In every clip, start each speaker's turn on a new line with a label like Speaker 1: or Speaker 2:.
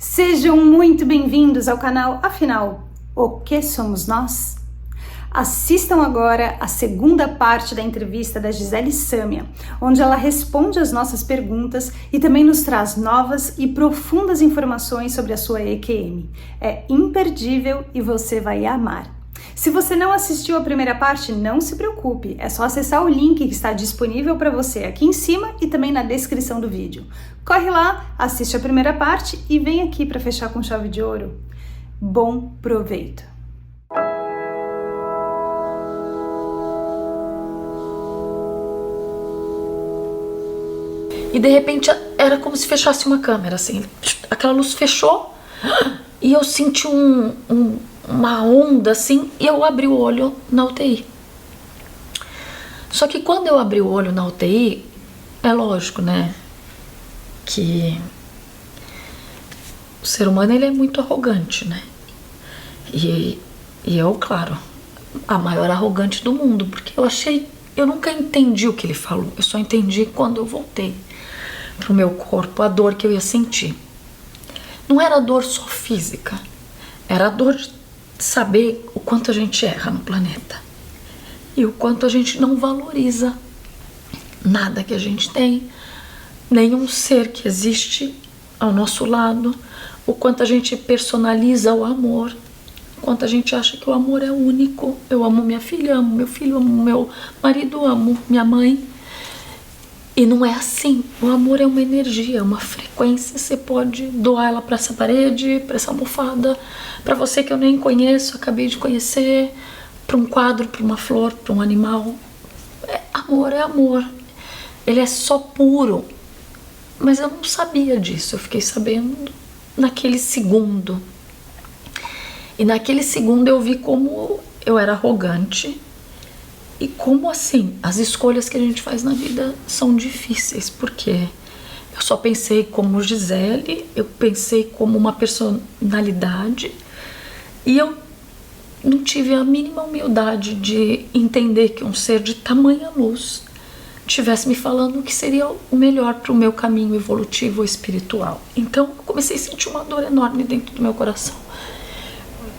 Speaker 1: Sejam muito bem-vindos ao canal Afinal, o que somos nós? Assistam agora a segunda parte da entrevista da Gisele Sâmia, onde ela responde as nossas perguntas e também nos traz novas e profundas informações sobre a sua EQM. É imperdível e você vai amar. Se você não assistiu a primeira parte, não se preocupe, é só acessar o link que está disponível para você aqui em cima e também na descrição do vídeo. Corre lá, assiste a primeira parte e vem aqui para fechar com chave de ouro. Bom proveito!
Speaker 2: E de repente era como se fechasse uma câmera, assim. Aquela luz fechou e eu senti uma onda assim e eu abri o olho na UTI. Só que quando eu abri o olho na UTI, é lógico, né, que o ser humano ele é muito arrogante, né? E eu, claro, a maior arrogante do mundo, porque eu nunca entendi o que ele falou. Eu só entendi quando eu voltei pro meu corpo a dor que eu ia sentir. Não era dor só física, era a dor de saber o quanto a gente erra no planeta e o quanto a gente não valoriza nada que a gente tem, nenhum ser que existe ao nosso lado, o quanto a gente personaliza o amor, o quanto a gente acha que o amor é único. Eu amo minha filha, amo meu filho, amo meu marido, amo minha mãe. E não é assim. O amor é uma energia, uma frequência. Você pode doar ela para essa parede, para essa almofada, para você que eu nem conheço, acabei de conhecer, para um quadro, para uma flor, para um animal. Amor é amor. Ele é só puro. Mas eu não sabia disso. Eu fiquei sabendo naquele segundo. E naquele segundo eu vi como eu era arrogante. E como assim, as escolhas que a gente faz na vida são difíceis, porque eu só pensei como Gisele, eu pensei como uma personalidade e eu não tive a mínima humildade de entender que um ser de tamanha luz estivesse me falando que seria o melhor para o meu caminho evolutivo espiritual. Então eu comecei a sentir uma dor enorme dentro do meu coração,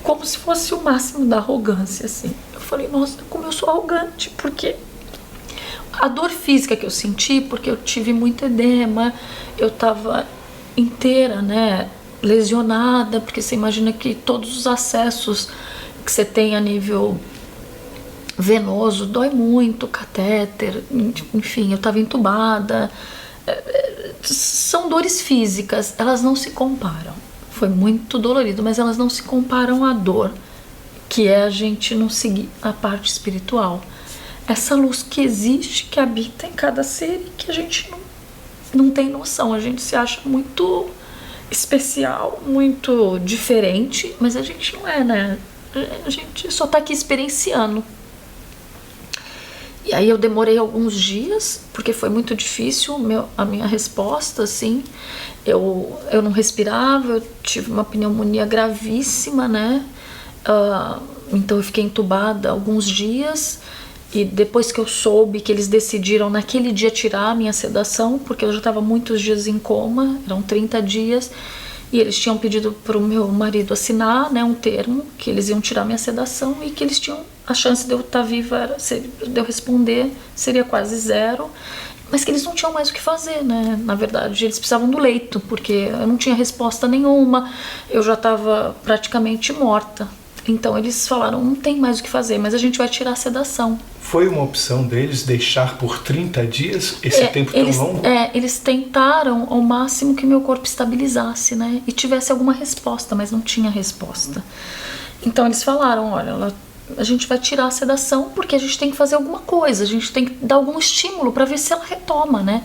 Speaker 2: como se fosse o máximo da arrogância, assim. Eu falei, nossa, como eu sou arrogante, porque a dor física que eu senti, porque eu tive muito edema, eu tava inteira, né, lesionada, porque você imagina que todos os acessos que você tem a nível venoso, dói muito, catéter, enfim, eu tava entubada. São dores físicas, elas não se comparam. Foi muito dolorido, mas elas não se comparam à dor, que é a gente não seguir a parte espiritual. Essa luz que existe, que habita em cada ser e que a gente não tem noção. A gente se acha muito especial, muito diferente, mas a gente não é, né? A gente só tá aqui experienciando. E aí eu demorei alguns dias, porque foi muito difícil a minha resposta, assim. Eu não respirava, eu tive uma pneumonia gravíssima, né? Então eu fiquei entubada alguns dias. E depois que eu soube que eles decidiram naquele dia tirar a minha sedação, porque eu já estava muitos dias em coma, eram 30 dias, e eles tinham pedido para o meu marido assinar, né, um termo, que eles iam tirar minha sedação e que eles tinham a chance de eu estar viva, de eu responder, seria quase zero, mas que eles não tinham mais o que fazer, né? Na verdade, eles precisavam do leito, porque eu não tinha resposta nenhuma, eu já estava praticamente morta. Então eles falaram, não tem mais o que fazer, mas a gente vai tirar a sedação.
Speaker 3: Foi uma opção deles deixar por 30 dias esse tempo tão longo?
Speaker 2: Eles tentaram ao máximo que meu corpo estabilizasse, né? E tivesse alguma resposta, mas não tinha resposta. Então eles falaram, olha, a gente vai tirar a sedação porque a gente tem que fazer alguma coisa, a gente tem que dar algum estímulo para ver se ela retoma, né?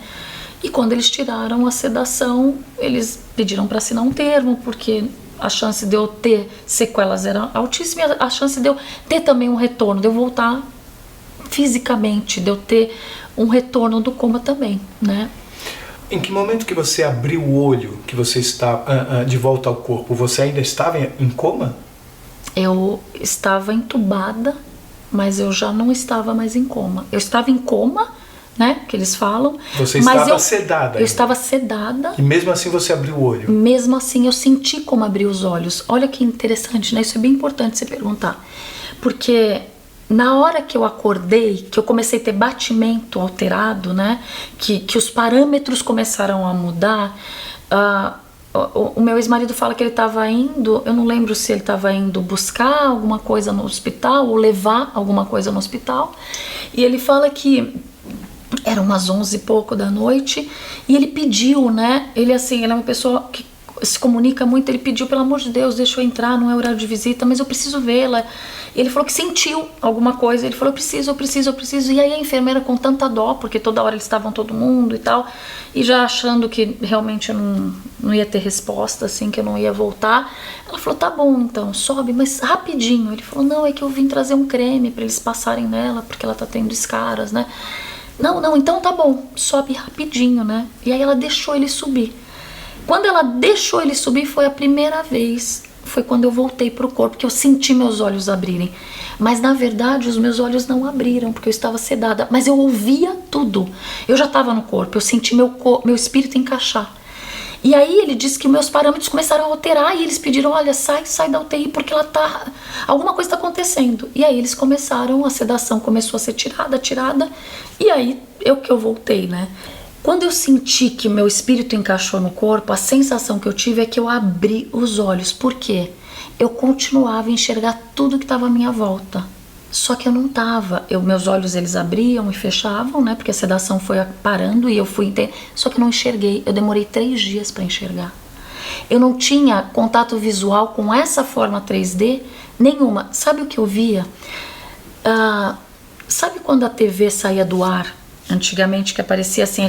Speaker 2: E quando eles tiraram a sedação, eles pediram para assinar um termo, porque a chance de eu ter sequelas era altíssima, e a chance de eu ter também um retorno, de eu voltar fisicamente, de eu ter um retorno do coma também, né?
Speaker 3: Em que momento que você abriu o olho, que você está de volta ao corpo, você ainda estava em coma?
Speaker 2: Eu estava entubada, mas eu já não estava mais em coma. Eu estava em coma, né, que eles falam.
Speaker 3: Você
Speaker 2: mas
Speaker 3: estava sedada.
Speaker 2: Eu estava sedada.
Speaker 3: E mesmo assim você abriu o olho.
Speaker 2: Mesmo assim eu senti como abrir os olhos. Olha que interessante, né? Isso é bem importante você perguntar. Porque na hora que eu acordei, que eu comecei a ter batimento alterado, né, que os parâmetros começaram a mudar, o meu ex-marido fala que ele estava indo, eu não lembro se ele estava indo buscar alguma coisa no hospital ou levar alguma coisa no hospital, e ele fala que eram umas 11 e pouco da noite, e ele pediu, né, ele assim, ele é uma pessoa que se comunica muito, ele pediu, pelo amor de Deus, deixa eu entrar, não é horário de visita, mas eu preciso vê-la. Ele falou que sentiu alguma coisa, ele falou, eu preciso, e aí a enfermeira com tanta dó, porque toda hora eles estavam todo mundo e tal, e já achando que realmente eu não ia ter resposta, assim, que eu não ia voltar, ela falou, tá bom então, sobe, mas rapidinho. Ele falou, não, é que eu vim trazer um creme pra eles passarem nela, porque ela tá tendo escaras, né. Não, então tá bom, sobe rapidinho, né. E aí ela deixou ele subir. Quando ela deixou ele subir, foi a primeira vez, foi quando eu voltei pro corpo, que eu senti meus olhos abrirem. Mas na verdade os meus olhos não abriram, porque eu estava sedada, mas eu ouvia tudo. Eu já estava no corpo, eu senti meu espírito encaixar. E aí ele disse que meus parâmetros começaram a alterar e eles pediram, olha, sai da UTI, porque alguma coisa está acontecendo. E aí eles começaram, a sedação começou a ser tirada, e aí que eu voltei, né? Quando eu senti que meu espírito encaixou no corpo, a sensação que eu tive é que eu abri os olhos. Por quê? Eu continuava a enxergar tudo que estava à minha volta. Só que eu não estava. Meus olhos, eles abriam e fechavam, né? Porque a sedação foi parando e eu fui entender. Só que eu não enxerguei. Eu demorei 3 dias para enxergar. Eu não tinha contato visual com essa forma 3D nenhuma. Sabe o que eu via? Sabe quando a TV saía do ar? Antigamente, que aparecia assim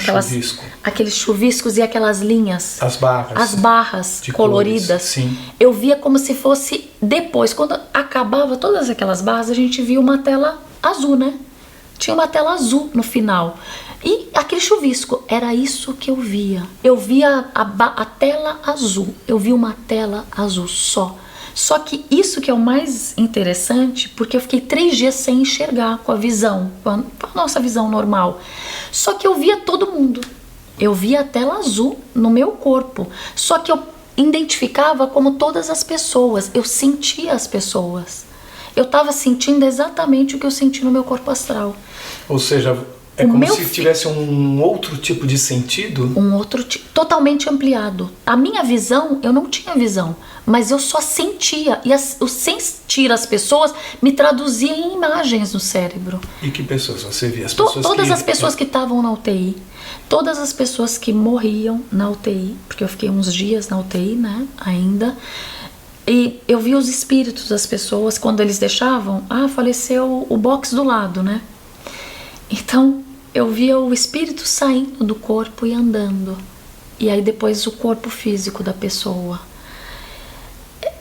Speaker 2: aqueles chuviscos e aquelas linhas, as barras coloridas.
Speaker 3: Sim.
Speaker 2: Eu via como se fosse depois, quando acabava todas aquelas barras, a gente via uma tela azul, né? Tinha uma tela azul no final. E aquele chuvisco, era isso que eu via. Eu via a tela azul. Eu via uma tela azul só. Só que isso que é o mais interessante, porque eu fiquei 3 dias sem enxergar com a visão, com a nossa visão normal. Só que eu via todo mundo. Eu via a tela azul no meu corpo. Só que eu identificava como todas as pessoas. Eu sentia as pessoas. Eu estava sentindo exatamente o que eu senti no meu corpo astral.
Speaker 3: Ou seja, é como se tivesse um outro tipo de sentido?
Speaker 2: Um outro tipo, totalmente ampliado. A minha visão, eu não tinha visão, mas eu só sentia. E o sentir as pessoas me traduzia em imagens no cérebro.
Speaker 3: E que pessoas você via?
Speaker 2: Todas as pessoas que estavam na UTI. Todas as pessoas que morriam na UTI, porque eu fiquei uns dias na UTI, né, ainda. E eu via os espíritos das pessoas, quando eles deixavam, faleceu o box do lado, né? Então, eu via o espírito saindo do corpo e andando. E aí depois o corpo físico da pessoa.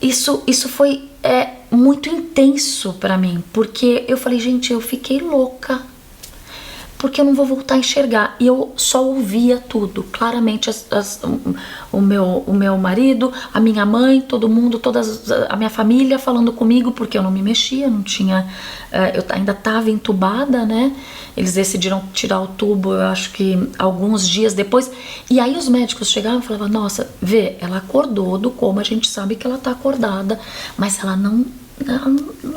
Speaker 2: Isso foi muito intenso pra mim, porque eu falei, gente, eu fiquei louca, porque eu não vou voltar a enxergar. E eu só ouvia tudo, claramente, o meu marido, a minha mãe, todo mundo, a minha família falando comigo, porque eu não me mexia, não tinha, eu ainda estava entubada, né? Eles decidiram tirar o tubo, eu acho que alguns dias depois. E aí os médicos chegavam e falavam, nossa, ela acordou do coma, a gente sabe que ela tá acordada, mas ela não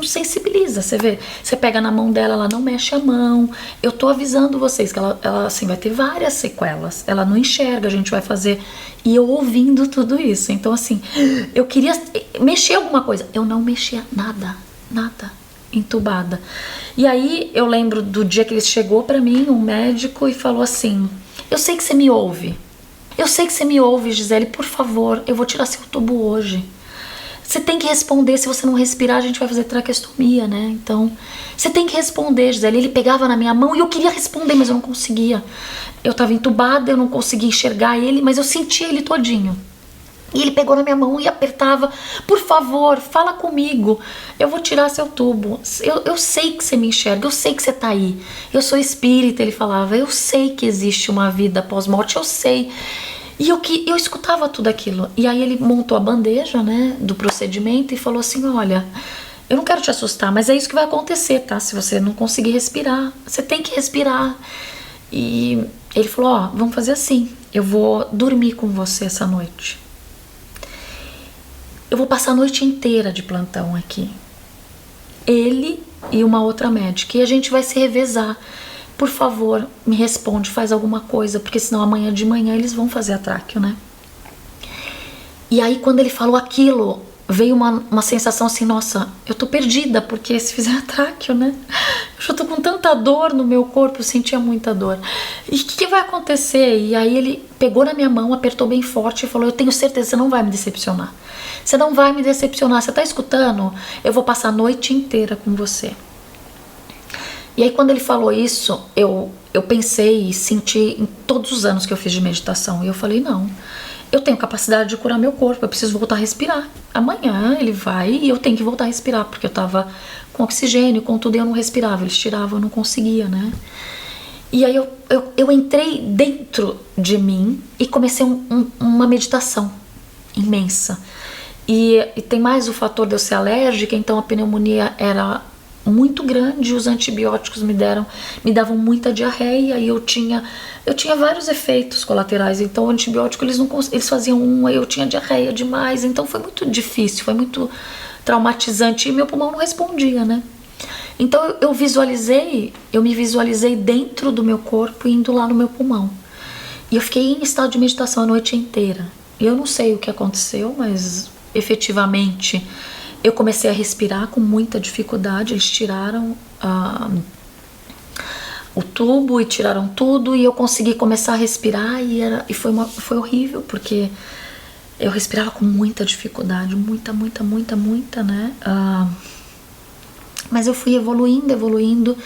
Speaker 2: sensibiliza, você vê, você pega na mão dela, ela não mexe a mão. Eu tô avisando vocês que ela assim, vai ter várias sequelas, ela não enxerga, a gente vai fazer. E eu ouvindo tudo isso, então assim, eu queria mexer alguma coisa, eu não mexia nada, entubada. E aí eu lembro do dia que ele chegou pra mim, um médico, e falou assim, eu sei que você me ouve, Gisele, por favor, eu vou tirar seu tubo hoje. Você tem que responder, se você não respirar, a gente vai fazer traqueostomia, né? Então, você tem que responder, Gisele. Ele pegava na minha mão e eu queria responder, mas eu não conseguia. Eu tava entubada, eu não conseguia enxergar ele, mas eu sentia ele todinho. E ele pegou na minha mão e apertava, por favor, fala comigo, eu vou tirar seu tubo. Eu sei que você me enxerga, eu sei que você tá aí. Eu sou espírita, ele falava, eu sei que existe uma vida pós-morte, eu sei. E eu escutava tudo aquilo. E aí ele montou a bandeja, né, do procedimento e falou assim, olha, eu não quero te assustar, mas é isso que vai acontecer, tá? Se você não conseguir respirar, você tem que respirar. E ele falou, ó, vamos fazer assim, eu vou dormir com você essa noite. Eu vou passar a noite inteira de plantão aqui. Ele e uma outra médica. E a gente vai se revezar. Por favor, me responde, faz alguma coisa, porque senão amanhã de manhã eles vão fazer a tráqueo, né? E aí quando ele falou aquilo, veio uma sensação assim, nossa, eu tô perdida, porque se fizer a tráqueo, né? Eu já tô com tanta dor no meu corpo, eu sentia muita dor. E o que vai acontecer? E aí ele pegou na minha mão, apertou bem forte e falou, eu tenho certeza, você não vai me decepcionar. Você não vai me decepcionar, você tá escutando? Eu vou passar a noite inteira com você. E aí quando ele falou isso, eu pensei e senti em todos os anos que eu fiz de meditação. E eu falei, não, eu tenho capacidade de curar meu corpo, eu preciso voltar a respirar. Amanhã ele vai e eu tenho que voltar a respirar, porque eu tava com oxigênio, com tudo, e eu não respirava, eles tiravam, eu não conseguia, né? E aí eu entrei dentro de mim e comecei uma meditação imensa. E tem mais o fator de eu ser alérgica, então a pneumonia era muito grande, os antibióticos me davam muita diarreia e eu tinha vários efeitos colaterais. Então o antibiótico eles faziam eu tinha diarreia demais, então foi muito difícil, foi muito traumatizante e meu pulmão não respondia, né? Então eu me visualizei dentro do meu corpo indo lá no meu pulmão. E eu fiquei em estado de meditação a noite inteira. E eu não sei o que aconteceu, mas efetivamente eu comecei a respirar com muita dificuldade. Eles tiraram o tubo e tiraram tudo e eu consegui começar a respirar e foi horrível, porque eu respirava com muita dificuldade, muita, né? Mas eu fui evoluindo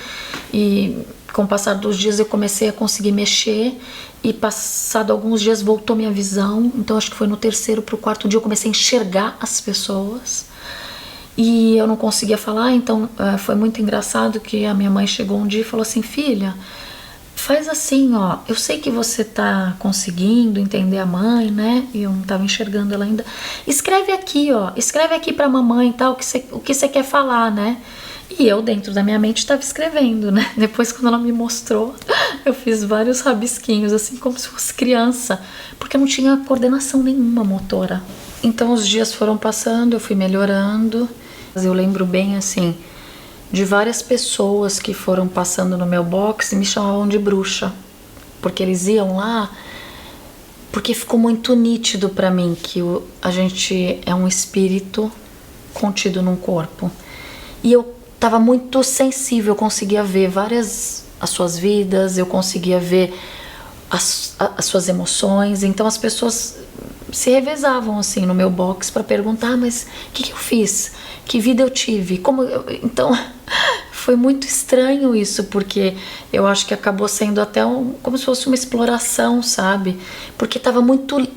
Speaker 2: e com o passar dos dias eu comecei a conseguir mexer e passado alguns dias voltou minha visão. Então acho que foi no 3º pro 4º dia eu comecei a enxergar as pessoas e eu não conseguia falar. Então foi muito engraçado que a minha mãe chegou um dia e falou assim, filha, faz assim, ó, eu sei que você tá conseguindo entender a mãe, né? E eu não tava enxergando ela ainda. Escreve aqui, ó, escreve aqui pra mamãe e tal, o que você quer falar, né? E eu, dentro da minha mente, estava escrevendo, né? Depois, quando ela me mostrou, eu fiz vários rabisquinhos, assim, como se fosse criança, porque eu não tinha coordenação nenhuma motora. Então, os dias foram passando, eu fui melhorando. Eu lembro bem, assim, de várias pessoas que foram passando no meu box e me chamavam de bruxa, porque eles iam lá, porque ficou muito nítido pra mim que a gente é um espírito contido num corpo. E eu estava muito sensível, eu conseguia ver as suas vidas, eu conseguia ver as suas emoções. Então as pessoas se revezavam assim no meu box para perguntar, mas o que eu fiz? Que vida eu tive? Então foi muito estranho isso, porque eu acho que acabou sendo até como se fosse uma exploração, sabe? Porque estava muito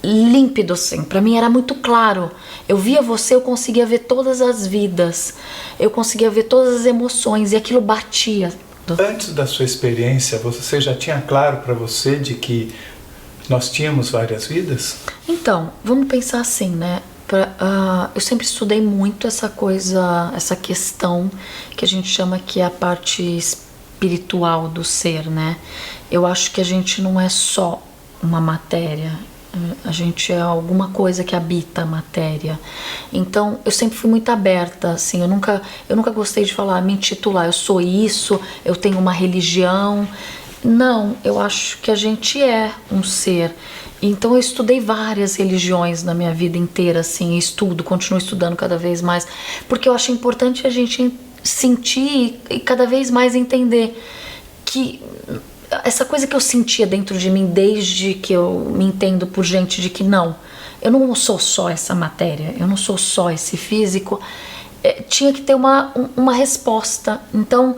Speaker 2: límpido, assim, pra mim era muito claro. Eu via você, eu conseguia ver todas as vidas, eu conseguia ver todas as emoções e aquilo batia.
Speaker 3: Antes da sua experiência, você já tinha claro pra você de que nós tínhamos várias vidas?
Speaker 2: Então, vamos pensar assim, né? Eu sempre estudei muito essa coisa, essa questão que a gente chama que é a parte espiritual do ser, né? Eu acho que a gente não é só uma matéria. A gente é alguma coisa que habita a matéria. Então eu sempre fui muito aberta, assim, eu nunca gostei de falar, me intitular, eu sou isso, eu tenho uma religião. Não, eu acho que a gente é um ser. Então eu estudei várias religiões na minha vida inteira, assim, continuo estudando cada vez mais, porque eu acho importante a gente sentir e cada vez mais entender que essa coisa que eu sentia dentro de mim desde que eu me entendo por gente de que não, eu não sou só essa matéria, eu não sou só esse físico, tinha que ter uma resposta. Então,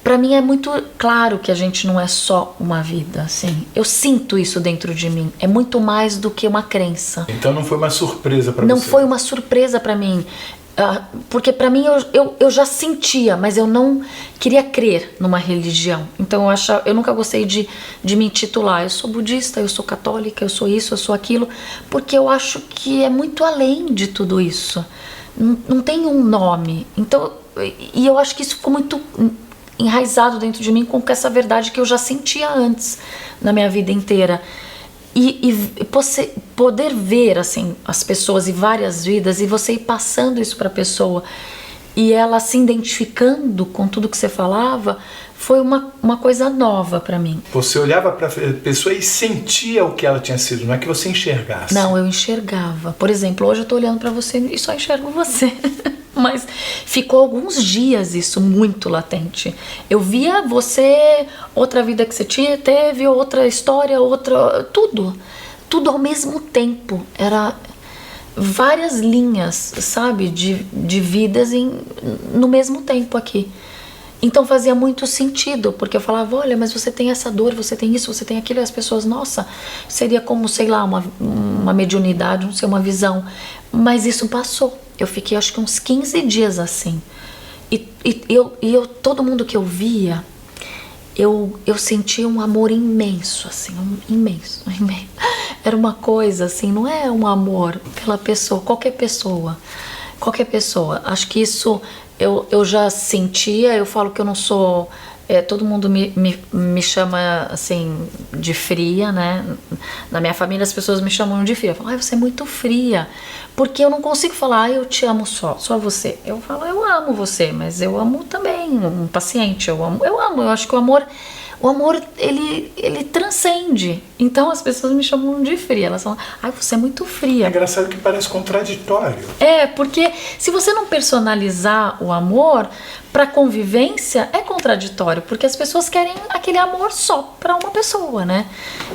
Speaker 2: pra mim é muito claro que a gente não é só uma vida, assim. Eu sinto isso dentro de mim, é muito mais do que uma crença.
Speaker 3: Então não foi uma surpresa pra você?
Speaker 2: Não foi uma surpresa pra mim. Porque pra mim eu já sentia, mas eu não queria crer numa religião. Então eu nunca gostei de me intitular. Eu sou budista, eu sou católica, eu sou isso, eu sou aquilo, porque eu acho que é muito além de tudo isso. Não tem um nome. Então, e eu acho que isso ficou muito enraizado dentro de mim com essa verdade que eu já sentia antes na minha vida inteira. E poder ver assim as pessoas e várias vidas e você ir passando isso para a pessoa e ela se identificando com tudo que você falava, foi uma coisa nova para mim.
Speaker 3: Você olhava para a pessoa e sentia o que ela tinha sido, não é que você enxergasse.
Speaker 2: Não, eu enxergava. Por exemplo, hoje eu tô olhando para você e só enxergo você. Mas ficou alguns dias isso muito latente. Eu via você, outra vida que você teve, outra história, tudo ao mesmo tempo. Era várias linhas, sabe, de vidas no mesmo tempo aqui. Então fazia muito sentido, porque eu falava, olha, mas você tem essa dor, você tem isso, você tem aquilo, e as pessoas, nossa, seria como, sei lá, uma mediunidade, não sei, uma visão. Mas isso passou. Eu fiquei acho que uns 15 dias assim. E eu todo mundo que eu via, eu sentia um amor imenso, assim, imenso. Era uma coisa assim, não é um amor pela pessoa, qualquer pessoa. Acho que isso eu já sentia. Eu falo que eu não sou... todo mundo me chama assim de fria, né? Na minha família as pessoas me chamam de fria. Falam, você é muito fria. Porque eu não consigo falar, eu te amo só você. Eu falo, eu amo você, mas eu amo também um paciente. Eu acho que o amor ele transcende. Então as pessoas me chamam de fria. Elas falam, você é muito fria.
Speaker 3: É engraçado que parece contraditório.
Speaker 2: Porque se você não personalizar o amor para convivência, é contraditório, porque as pessoas querem aquele amor só para uma pessoa, né?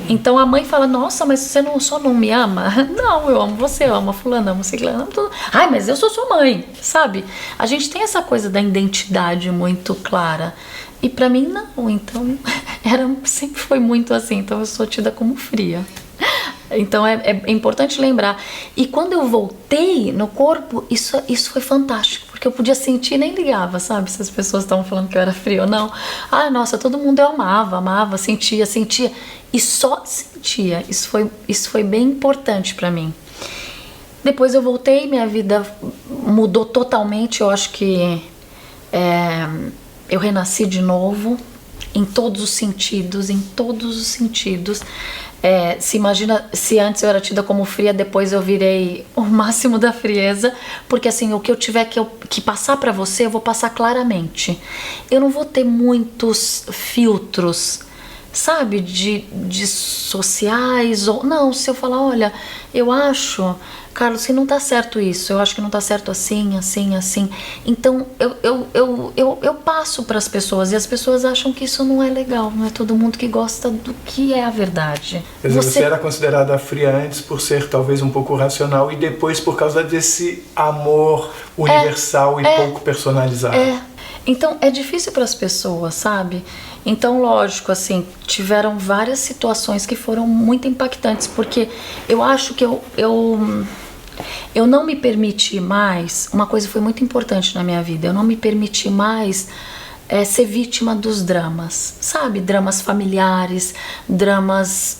Speaker 2: Então a mãe fala, nossa, mas você só não me ama? Não, eu amo você, eu amo a fulana, amo ciclana, amo tudo. Mas eu sou sua mãe, sabe? A gente tem essa coisa da identidade muito clara. E pra mim não, então sempre foi muito assim, então eu sou tida como fria. Então é importante lembrar. E quando eu voltei no corpo, isso foi fantástico, porque eu podia sentir, nem ligava, sabe? Se as pessoas estavam falando que eu era fria ou não. Nossa, todo mundo eu amava, sentia. E só sentia. Isso foi bem importante pra mim. Depois eu voltei, minha vida mudou totalmente, eu acho que... eu renasci de novo, em todos os sentidos. Se imagina, se antes eu era tida como fria, depois eu virei o máximo da frieza, porque assim, o que eu tiver que passar pra você, eu vou passar claramente. Eu não vou ter muitos filtros, sabe, de sociais, ou não, se eu falar, olha, eu acho, Carlos, que não tá certo isso, eu acho que não tá certo assim. Então eu passo para as pessoas, e as pessoas acham que isso não é legal, não é todo mundo que gosta do que é a verdade.
Speaker 3: Quer dizer, você era considerada fria antes por ser talvez um pouco racional, e depois por causa desse amor universal e pouco personalizado.
Speaker 2: Então é difícil para as pessoas, sabe? Então, lógico, assim, tiveram várias situações que foram muito impactantes, porque eu acho que eu não me permiti mais, uma coisa foi muito importante na minha vida, eu não me permiti mais ser vítima dos dramas, sabe? Dramas familiares, dramas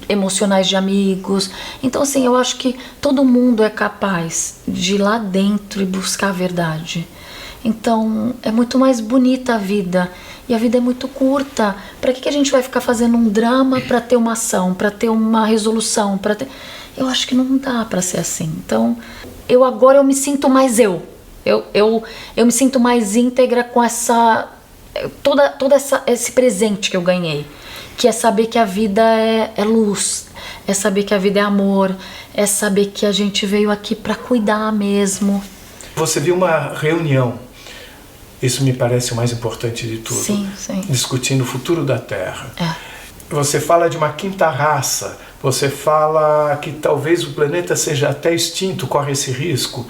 Speaker 2: emocionais de amigos. Então, assim, eu acho que todo mundo é capaz de ir lá dentro e buscar a verdade. Então, é muito mais bonita a vida. E a vida é muito curta. Para que a gente vai ficar fazendo um drama para ter uma ação, para ter uma resolução, Eu acho que não dá para ser assim. Então, agora eu me sinto mais eu me sinto mais íntegra com esse presente que eu ganhei, que é saber que a vida é luz, é saber que a vida é amor, é saber que a gente veio aqui para cuidar mesmo.
Speaker 3: Você viu uma reunião, isso me parece o mais importante de tudo,
Speaker 2: sim.
Speaker 3: Discutindo o futuro da Terra. Você fala de uma quinta raça, você fala que talvez o planeta seja até extinto, corre esse risco,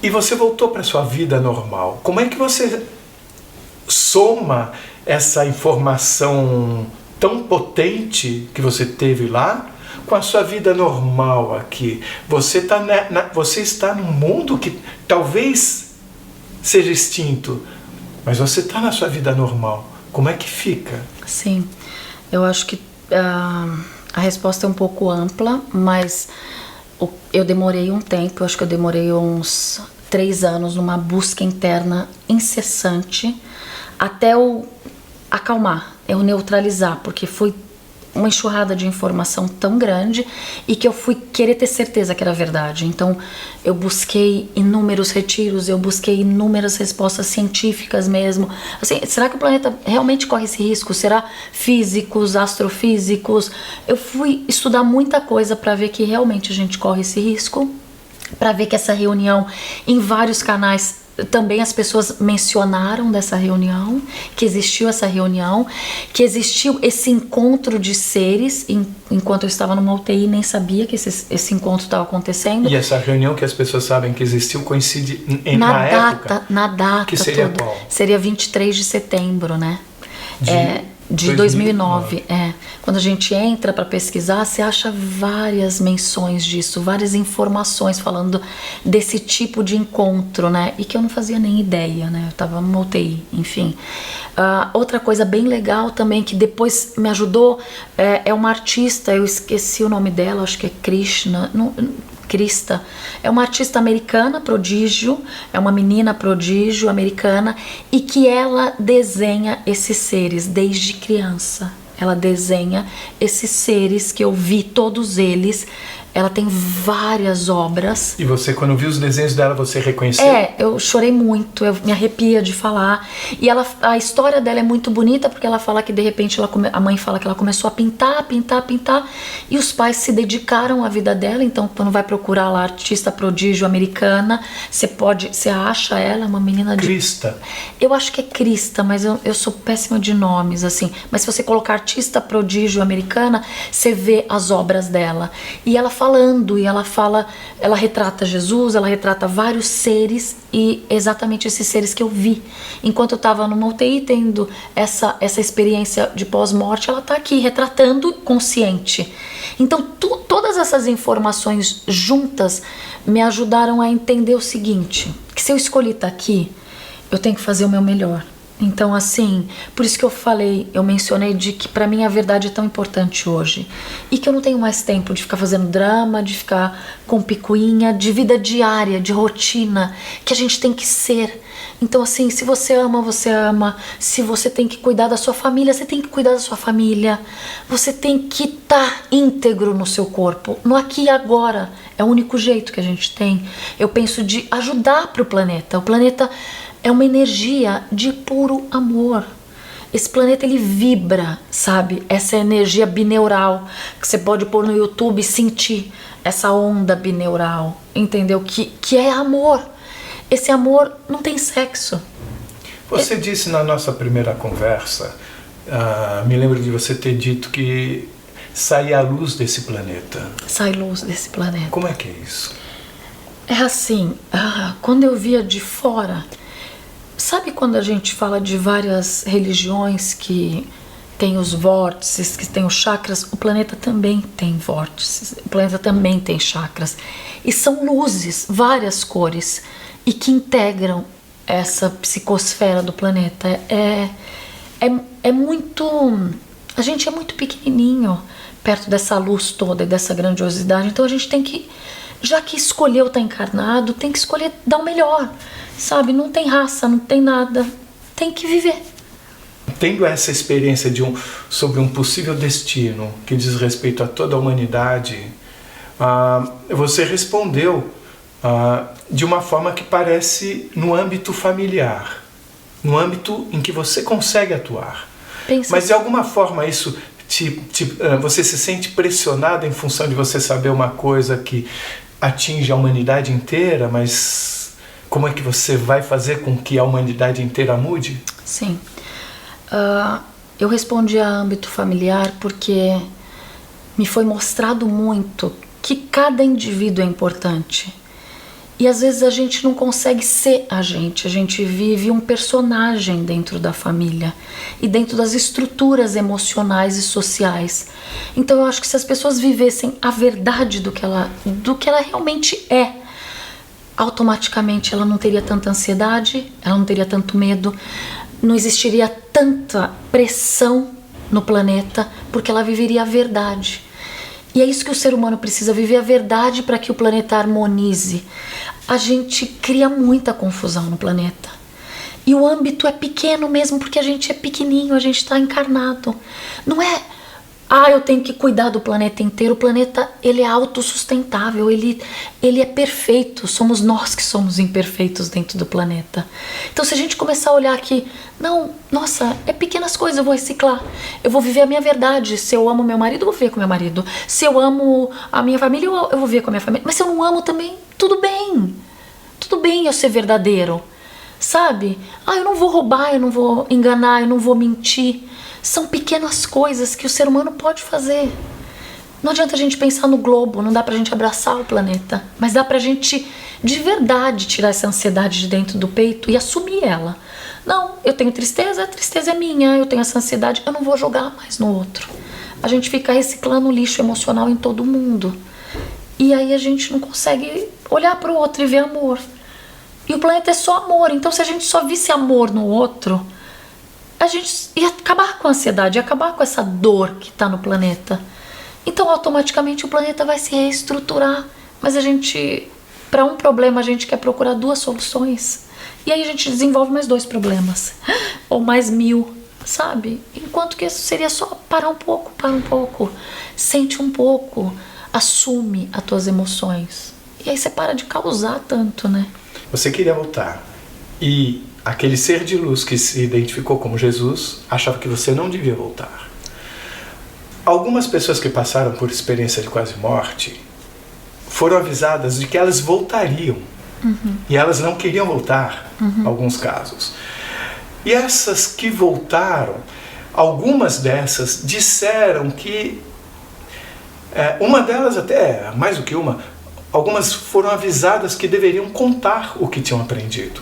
Speaker 3: e você voltou para sua vida normal. Como é que você soma essa informação tão potente que você teve lá com a sua vida normal aqui? Você está num mundo que talvez seja extinto, mas você está na sua vida normal. Como é que fica?
Speaker 2: Sim, eu acho que a resposta é um pouco ampla, mas eu demorei um tempo, eu acho que eu demorei uns 3 anos numa busca interna incessante, até eu acalmar, eu neutralizar, porque foi uma enxurrada de informação tão grande e que eu fui querer ter certeza que era verdade. Então eu busquei inúmeros retiros, eu busquei inúmeras respostas científicas mesmo. Assim, será que o planeta realmente corre esse risco? Será físicos, astrofísicos? Eu fui estudar muita coisa para ver que realmente a gente corre esse risco, para ver que essa reunião em vários canais também as pessoas mencionaram dessa reunião, que existiu essa reunião, que existiu esse encontro de seres. Enquanto eu estava numa UTI, nem sabia que esse encontro estava acontecendo.
Speaker 3: E essa reunião que as pessoas sabem que existiu coincide na época?
Speaker 2: Na data.
Speaker 3: Que seria
Speaker 2: toda.
Speaker 3: qual?
Speaker 2: Seria 23 de setembro, né? De 2009. Quando a gente entra para pesquisar, você acha várias menções disso, várias informações falando desse tipo de encontro, né? E que eu não fazia nem ideia, né? Eu tava numa UTI, enfim. Outra coisa bem legal também, que depois me ajudou, é uma artista, eu esqueci o nome dela, acho que é Krista, é uma artista americana, prodígio, é uma menina prodígio americana, e que ela desenha esses seres desde criança. Ela desenha esses seres que eu vi, todos eles. Ela tem várias obras. E você, quando viu os desenhos dela, você reconheceu? Eu chorei muito, eu me arrepia de falar. E a história dela é muito bonita, porque ela fala que de repente a mãe fala que ela começou a pintar, e os pais se dedicaram à vida dela. Então, quando vai procurar lá artista prodígio americana, você acha ela, uma menina de...
Speaker 3: Krista.
Speaker 2: Eu acho que é Krista, mas eu sou péssima de nomes, assim. Mas se você colocar artista prodígio americana, você vê as obras dela. E ela falando, e ela retrata Jesus, ela retrata vários seres, e exatamente esses seres que eu vi. Enquanto eu estava numa UTI tendo essa experiência de pós-morte, ela está aqui retratando consciente. Então todas essas informações juntas me ajudaram a entender o seguinte, que se eu escolhi estar aqui, eu tenho que fazer o meu melhor. Então, assim, por isso que eu mencionei de que pra mim a verdade é tão importante hoje. E que eu não tenho mais tempo de ficar fazendo drama, de ficar com picuinha, de vida diária, de rotina, que a gente tem que ser. Então, assim, se você ama, você ama. Se você tem que cuidar da sua família, você tem que cuidar da sua família. Você tem que estar íntegro no seu corpo, no aqui e agora. É o único jeito que a gente tem. Eu penso de ajudar pro planeta. O planeta é uma energia de puro amor. Esse planeta, ele vibra, sabe? Essa energia bineural, que você pode pôr no YouTube e sentir essa onda bineural, entendeu? Que é amor. Esse amor não tem sexo.
Speaker 3: Você disse na nossa primeira conversa, me lembro de você ter dito que sai a luz desse planeta.
Speaker 2: Sai luz desse planeta.
Speaker 3: Como é que é isso?
Speaker 2: É assim, quando eu via de fora... Sabe quando a gente fala de várias religiões que tem os vórtices, que tem os chakras? O planeta também tem vórtices, o planeta também tem chakras. E são luzes, várias cores, e que integram essa psicosfera do planeta. É muito... A gente é muito pequenininho perto dessa luz toda e dessa grandiosidade. Então a gente tem que... Já que escolheu estar encarnado, tem que escolher dar o melhor, sabe? Não tem raça, não tem nada, tem que viver.
Speaker 3: Tendo essa experiência sobre um possível destino que diz respeito a toda a humanidade, você respondeu de uma forma que parece no âmbito familiar, no âmbito em que você consegue atuar. Mas de alguma forma isso... você se sente pressionado em função de você saber uma coisa que atinge a humanidade inteira, mas como é que você vai fazer com que a humanidade inteira mude?
Speaker 2: Sim. Eu respondi a âmbito familiar porque me foi mostrado muito que cada indivíduo é importante. E às vezes a gente não consegue ser a gente vive um personagem dentro da família e dentro das estruturas emocionais e sociais. Então eu acho que se as pessoas vivessem a verdade do que ela realmente é, automaticamente ela não teria tanta ansiedade, ela não teria tanto medo, não existiria tanta pressão no planeta, porque ela viveria a verdade. E é isso que o ser humano precisa, viver a verdade para que o planeta harmonize. A gente cria muita confusão no planeta. E o âmbito é pequeno mesmo, porque a gente é pequenininho, a gente está encarnado. Não é, eu tenho que cuidar do planeta inteiro. O planeta, ele é autossustentável, ele é perfeito. Somos nós que somos imperfeitos dentro do planeta. Então, se a gente começar a olhar aqui, não, nossa, é pequenas coisas, eu vou reciclar. Eu vou viver a minha verdade. Se eu amo meu marido, eu vou viver com meu marido. Se eu amo a minha família, eu vou viver com a minha família. Mas se eu não amo também, tudo bem. Tudo bem eu ser verdadeiro. Sabe? Eu não vou roubar, eu não vou enganar, eu não vou mentir. São pequenas coisas que o ser humano pode fazer. Não adianta a gente pensar no globo, não dá pra gente abraçar o planeta, mas dá pra gente de verdade tirar essa ansiedade de dentro do peito e assumir ela. Não, eu tenho tristeza, a tristeza é minha, eu tenho essa ansiedade, eu não vou jogar mais no outro. A gente fica reciclando lixo emocional em todo mundo. E aí a gente não consegue olhar pro outro e ver amor. E o planeta é só amor, então se a gente só visse amor no outro, a gente ia acabar com a ansiedade, ia acabar com essa dor que está no planeta. Então automaticamente o planeta vai se reestruturar. Mas para um problema a gente quer procurar 2 soluções. E aí a gente desenvolve mais 2 problemas. Ou mais 1000, sabe? Enquanto que isso seria só parar um pouco. Sente um pouco, assume as tuas emoções. E aí você para de causar tanto, né?
Speaker 3: Você queria voltar e aquele ser de luz que se identificou como Jesus achava que você não devia voltar. Algumas pessoas que passaram por experiência de quase morte foram avisadas de que elas voltariam. E elas não queriam voltar, em alguns casos. E essas que voltaram, algumas dessas disseram que, uma delas até, mais do que uma, algumas foram avisadas que deveriam contar o que tinham aprendido.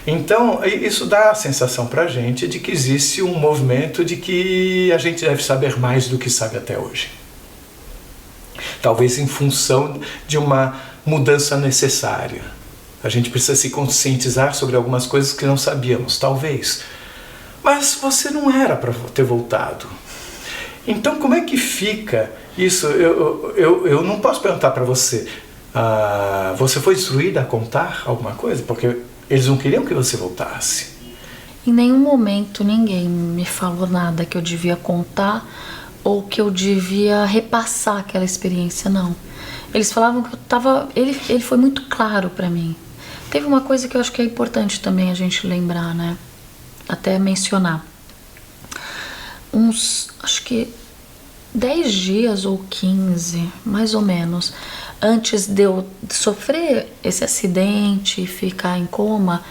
Speaker 3: Então, isso dá a sensação pra gente de que existe um movimento de que a gente deve saber mais do que sabe até hoje. Talvez em função de uma mudança necessária. A gente precisa se conscientizar sobre algumas coisas que não sabíamos, talvez. Mas você não era para ter voltado. Então, como é que fica isso? Eu não posso perguntar para você, você foi instruída a contar alguma coisa? Porque eles não queriam que você voltasse.
Speaker 2: Em nenhum momento ninguém me falou nada que eu devia contar ou que eu devia repassar aquela experiência, não. Eles falavam que eu tava... Ele foi muito claro para mim. Teve uma coisa que eu acho que é importante também a gente lembrar, né? Até mencionar. Acho que 10 dias ou 15, mais ou menos, antes de eu sofrer esse acidente e ficar em coma,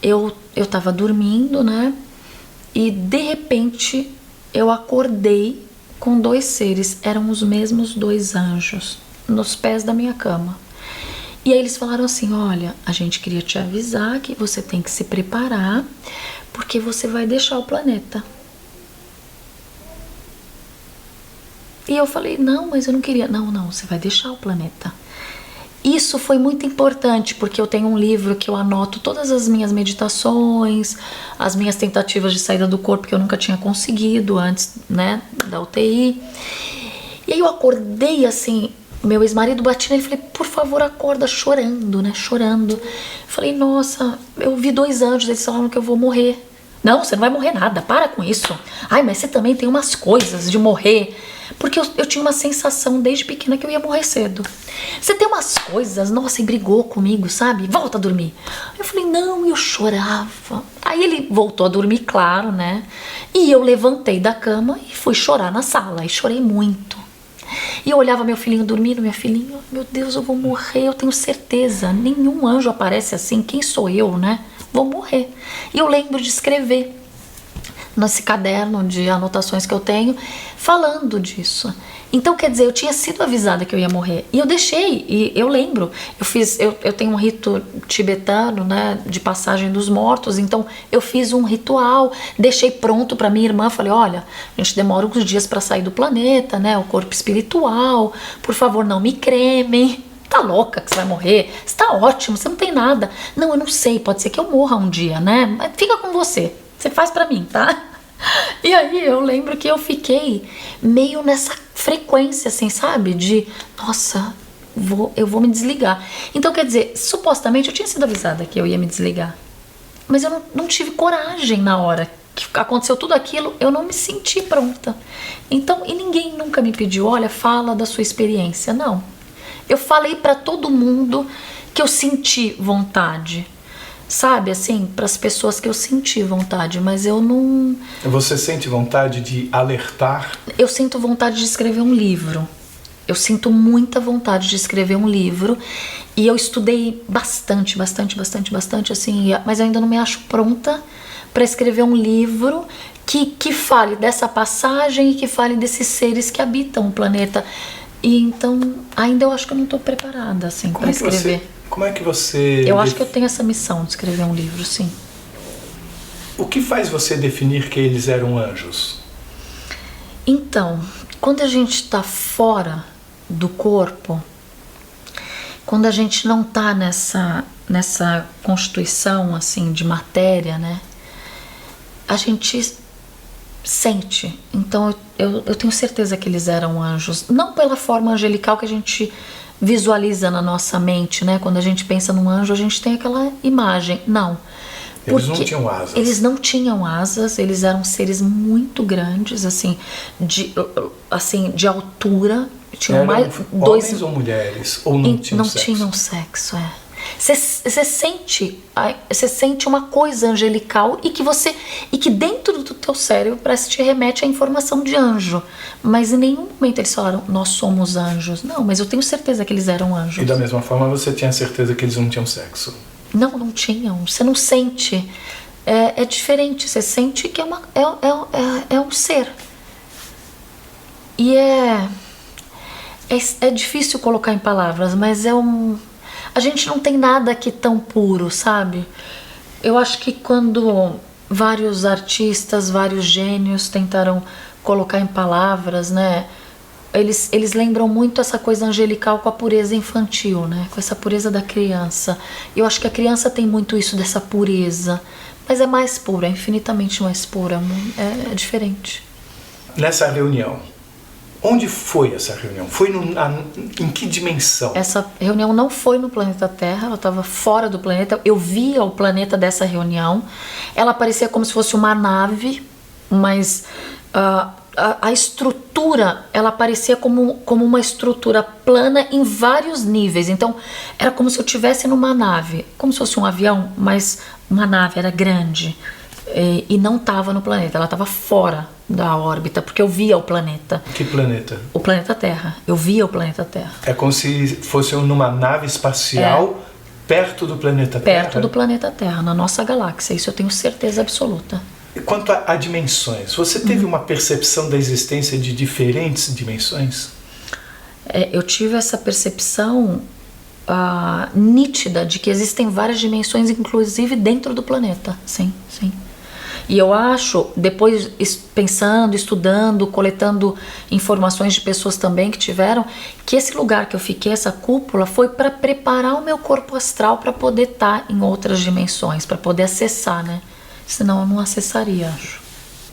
Speaker 2: eu tava dormindo, né? E de repente eu acordei com 2 seres, eram os mesmos 2 anjos, nos pés da minha cama. E aí eles falaram assim, olha, a gente queria te avisar que você tem que se preparar, porque você vai deixar o planeta. E eu falei, não, mas eu não queria. Não, você vai deixar o planeta. Isso foi muito importante, porque eu tenho um livro que eu anoto todas as minhas meditações, as minhas tentativas de saída do corpo que eu nunca tinha conseguido antes, né, da UTI. E aí eu acordei assim, meu ex-marido batia nele e falei, por favor, acorda, chorando, né, chorando. Eu falei, nossa, eu vi 2 anjos, eles falaram que eu vou morrer. Não, você não vai morrer nada, para com isso. Ai, mas você também tem umas coisas de morrer. Porque eu tinha uma sensação desde pequena que eu ia morrer cedo. Você tem umas coisas, nossa, e brigou comigo, sabe? Volta a dormir. Eu falei, não, eu chorava. Aí ele voltou a dormir, claro, né? E eu levantei da cama e fui chorar na sala. E chorei muito. E eu olhava meu filhinho dormindo, minha filhinha, meu Deus, eu vou morrer, eu tenho certeza. Nenhum anjo aparece assim, quem sou eu, né? Vou morrer. E eu lembro de escrever nesse caderno de anotações que eu tenho, falando disso. Então, quer dizer, eu tinha sido avisada que eu ia morrer. E eu deixei, e eu lembro, eu tenho um rito tibetano, né, de passagem dos mortos, então eu fiz um ritual, deixei pronto para minha irmã, falei, olha, a gente demora alguns dias para sair do planeta, né, o corpo espiritual, por favor, não me cremem. Tá louca que você vai morrer? Você tá ótimo, você não tem nada. Não, eu não sei, pode ser que eu morra um dia, né? Mas fica com você. Você faz pra mim, tá? E aí eu lembro que eu fiquei meio nessa frequência, assim, sabe? De, nossa, eu vou me desligar. Então, quer dizer, supostamente eu tinha sido avisada que eu ia me desligar. Mas eu não tive coragem na hora que aconteceu tudo aquilo, eu não me senti pronta. Então, e ninguém nunca me pediu, olha, fala da sua experiência. Não. Eu falei para todo mundo que eu senti vontade. Sabe, assim, para as pessoas que eu senti vontade, mas eu não...
Speaker 3: Você sente vontade de alertar?
Speaker 2: Eu sinto vontade de escrever um livro. Eu sinto muita vontade de escrever um livro. E eu estudei bastante, assim, mas eu ainda não me acho pronta para escrever um livro que fale dessa passagem e que fale desses seres que habitam o planeta. E então, ainda eu acho que eu não estou preparada, assim, para escrever.
Speaker 3: Como é que você...
Speaker 2: Eu acho que eu tenho essa missão de escrever um livro, sim.
Speaker 3: O que faz você definir que eles eram anjos?
Speaker 2: Então, quando a gente está fora do corpo, quando a gente não está nessa constituição, assim, de matéria, né? A gente sente. Então, eu tenho certeza que eles eram anjos. Não pela forma angelical que a gente visualiza na nossa mente, né? Quando a gente pensa num anjo, a gente tem aquela imagem. Não.
Speaker 3: Eles não tinham asas.
Speaker 2: Eles não tinham asas, eles eram seres muito grandes, assim, de altura. Tinham
Speaker 3: eram
Speaker 2: mais
Speaker 3: homens ou mulheres? Ou não tinham sexo?
Speaker 2: Não tinham sexo, é. Você sente uma coisa angelical e que dentro do teu cérebro parece que te remete à informação de anjo. Mas em nenhum momento eles falaram, nós somos anjos. Não, mas eu tenho certeza que eles eram anjos.
Speaker 3: E da mesma forma você tinha certeza que eles não tinham sexo?
Speaker 2: Não tinham. Você não sente. É diferente. Você sente que é um ser. E é difícil colocar em palavras, mas a gente não tem nada aqui tão puro, sabe? Eu acho que quando vários artistas, vários gênios tentaram colocar em palavras, né? Eles lembram muito essa coisa angelical com a pureza infantil, né? Com essa pureza da criança. Eu acho que a criança tem muito isso, dessa pureza. Mas é mais pura, é infinitamente mais pura. É diferente.
Speaker 3: Nessa reunião, onde foi essa reunião? Foi em que dimensão?
Speaker 2: Essa reunião não foi no planeta Terra, ela estava fora do planeta. Eu via o planeta dessa reunião. Ela parecia como se fosse uma nave, mas a estrutura, ela parecia como uma estrutura plana em vários níveis. Então, era como se eu estivesse numa nave, como se fosse um avião, mas uma nave, era grande. E não estava no planeta, ela estava fora da órbita, porque eu via o planeta.
Speaker 3: Que planeta?
Speaker 2: O planeta Terra. Eu via o planeta Terra.
Speaker 3: É como se fosse numa nave espacial perto do planeta Terra?
Speaker 2: Perto do planeta Terra, na nossa galáxia. Isso eu tenho certeza absoluta.
Speaker 3: E quanto a dimensões, você teve uma percepção da existência de diferentes dimensões?
Speaker 2: Eu tive essa percepção nítida de que existem várias dimensões, inclusive dentro do planeta. Sim. E eu acho, depois pensando, estudando, coletando informações de pessoas também que tiveram, que esse lugar que eu fiquei, essa cúpula, foi para preparar o meu corpo astral para poder estar em outras dimensões, para poder acessar, né? Senão eu não acessaria, acho.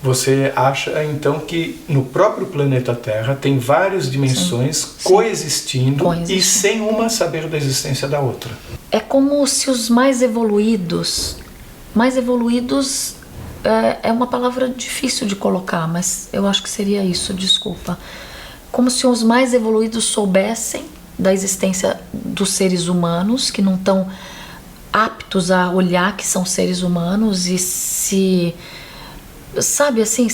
Speaker 3: Você acha, então, que no próprio planeta Terra tem várias dimensões coexistindo e sem uma saber da existência da outra?
Speaker 2: É como se os mais evoluídos é uma palavra difícil de colocar, mas eu acho que seria isso, desculpa. Como se os mais evoluídos soubessem da existência dos seres humanos, que não estão aptos a olhar que são seres humanos e se, sabe, assim,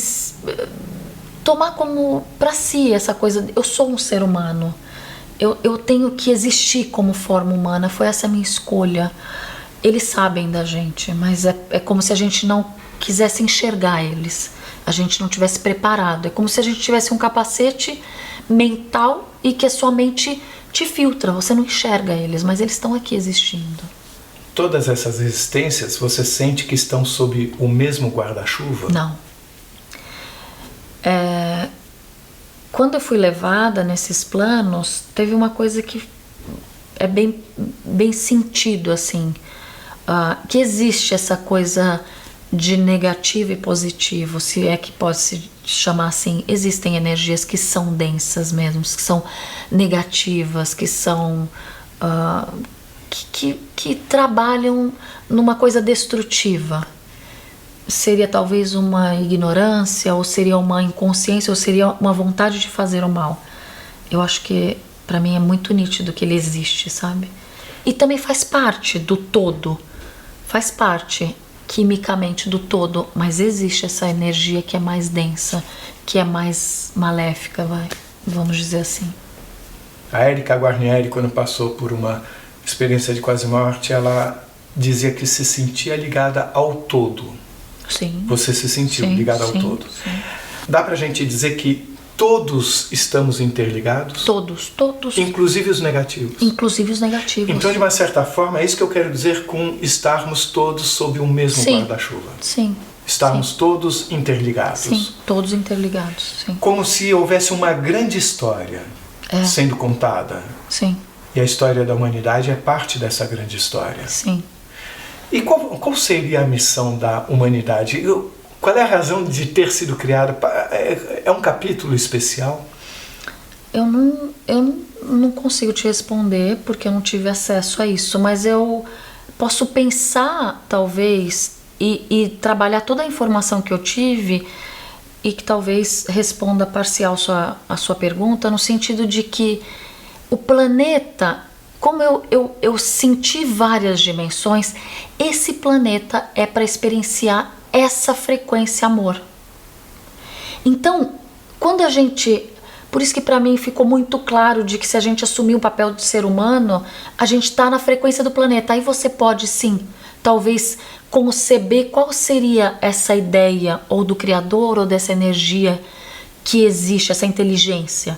Speaker 2: tomar como para si essa coisa, eu sou um ser humano, eu tenho que existir como forma humana, foi essa a minha escolha. Eles sabem da gente, mas é como se a gente não quisesse enxergar eles, a gente não tivesse preparado. É como se a gente tivesse um capacete mental e que a sua mente te filtra, você não enxerga eles, mas eles estão aqui existindo.
Speaker 3: Todas essas existências, você sente que estão sob o mesmo guarda-chuva?
Speaker 2: Não. Quando eu fui levada nesses planos, teve uma coisa que é bem sentido, assim, que existe essa coisa de negativo e positivo, se é que pode se chamar assim. Existem energias que são densas mesmo, que são negativas, que são que trabalham numa coisa destrutiva. Seria talvez uma ignorância, ou seria uma inconsciência, ou seria uma vontade de fazer o mal. Eu acho que pra mim é muito nítido que ele existe, sabe? E também faz parte do todo, faz parte quimicamente do todo, mas existe essa energia que é mais densa, que é mais maléfica, vamos dizer assim.
Speaker 3: A Érica Guarnieri, quando passou por uma experiência de quase morte, ela dizia que se sentia ligada ao todo.
Speaker 2: Sim.
Speaker 3: Você se sentiu ligada ao todo.
Speaker 2: Sim.
Speaker 3: Dá pra gente dizer que todos estamos interligados?
Speaker 2: Todos.
Speaker 3: Inclusive os negativos?
Speaker 2: Inclusive os negativos.
Speaker 3: Então, de uma certa forma, é isso que eu quero dizer com estarmos todos sob o mesmo guarda-chuva.
Speaker 2: Sim.
Speaker 3: Estarmos todos interligados.
Speaker 2: Sim, todos interligados, sim.
Speaker 3: Como se houvesse uma grande história sendo contada.
Speaker 2: Sim.
Speaker 3: E a história da humanidade é parte dessa grande história.
Speaker 2: Sim.
Speaker 3: E qual seria a missão da humanidade? Qual é a razão de ter sido criada? É um capítulo especial?
Speaker 2: Eu não consigo te responder porque eu não tive acesso a isso, mas eu posso pensar, talvez, e trabalhar toda a informação que eu tive e que talvez responda parcial a sua pergunta, no sentido de que o planeta, como eu senti várias dimensões, esse planeta é para experienciar essa frequência amor. Então, quando a gente... Por isso que para mim ficou muito claro de que se a gente assumir o papel de ser humano, a gente está na frequência do planeta. Aí você pode sim, talvez conceber qual seria essa ideia ou do Criador ou dessa energia que existe, essa inteligência.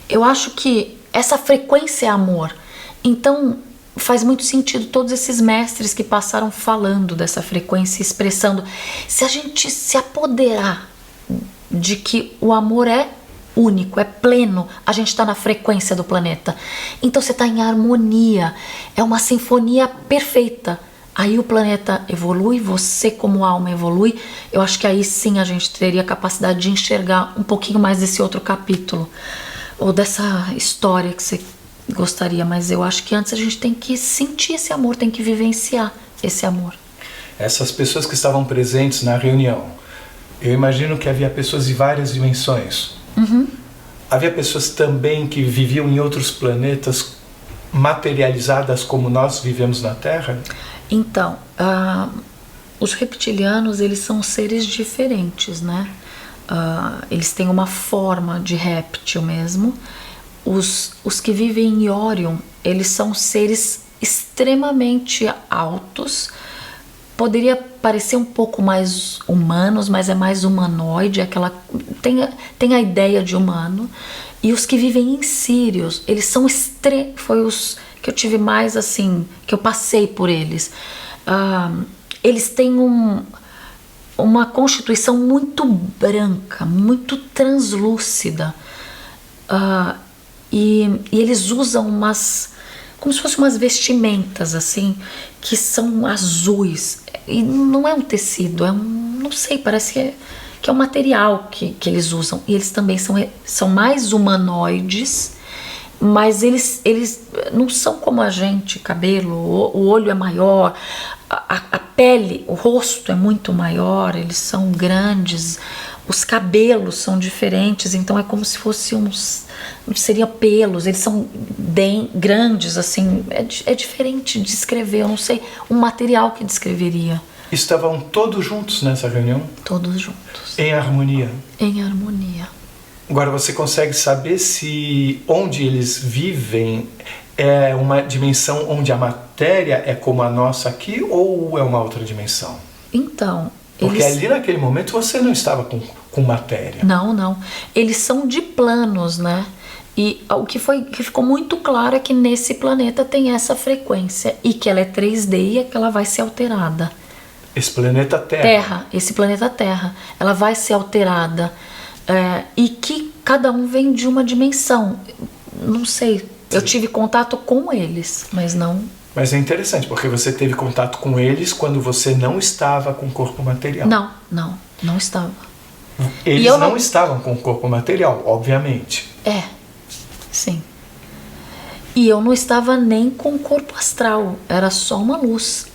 Speaker 2: Eu acho que essa frequência é amor. Então faz muito sentido todos esses mestres que passaram falando dessa frequência, expressando. Se a gente se apoderar de que o amor é único, é pleno, a gente está na frequência do planeta. Então você está em harmonia, é uma sinfonia perfeita. Aí o planeta evolui, você como alma evolui. Eu acho que aí sim a gente teria capacidade de enxergar um pouquinho mais desse outro capítulo, ou dessa história que você gostaria. Mas eu acho que antes a gente tem que sentir esse amor, tem que vivenciar esse amor.
Speaker 3: Essas pessoas que estavam presentes na reunião, eu imagino que havia pessoas de várias dimensões.
Speaker 2: Uhum.
Speaker 3: Havia pessoas também que viviam em outros planetas materializadas como nós vivemos na Terra?
Speaker 2: Então, os reptilianos, eles são seres diferentes, né? Eles têm uma forma de réptil mesmo. Os que vivem em Orion, eles são seres extremamente altos. Poderia parecer um pouco mais humanos, mas é mais humanoide, tem a ideia de humano. E os que vivem em Sírios, eles são foi os que eu tive mais assim, que eu passei por eles. Eles têm uma constituição muito branca, muito translúcida. E eles usam como se fossem umas vestimentas assim, que são azuis. E não é um tecido, não sei, parece que é um material que eles usam. E eles também são mais humanoides, mas eles não são como a gente, cabelo, o olho é maior, a pele, o rosto é muito maior, eles são grandes, os cabelos são diferentes, então é como se fossem seriam pelos, eles são bem grandes, assim, é diferente de descrever, eu não sei um material que descreveria.
Speaker 3: Estavam todos juntos nessa reunião?
Speaker 2: Todos juntos.
Speaker 3: Em harmonia?
Speaker 2: Em harmonia.
Speaker 3: Agora, você consegue saber se onde eles vivem é uma dimensão onde a matéria é como a nossa aqui, ou é uma outra dimensão?
Speaker 2: Então,
Speaker 3: porque ali naquele momento você não estava com matéria.
Speaker 2: Não. Eles são de planos, né? E o que ficou muito claro é que nesse planeta tem essa frequência e que ela é 3D e que ela vai ser alterada.
Speaker 3: Esse planeta Terra.
Speaker 2: Esse planeta Terra. Ela vai ser alterada. E que cada um vem de uma dimensão. Não sei. Eu tive contato com eles, mas não...
Speaker 3: Mas é interessante, porque você teve contato com eles quando você não estava com o corpo material.
Speaker 2: Não estava.
Speaker 3: Eles não estavam com o corpo material, obviamente.
Speaker 2: Sim. E eu não estava nem com corpo astral, era só uma luz.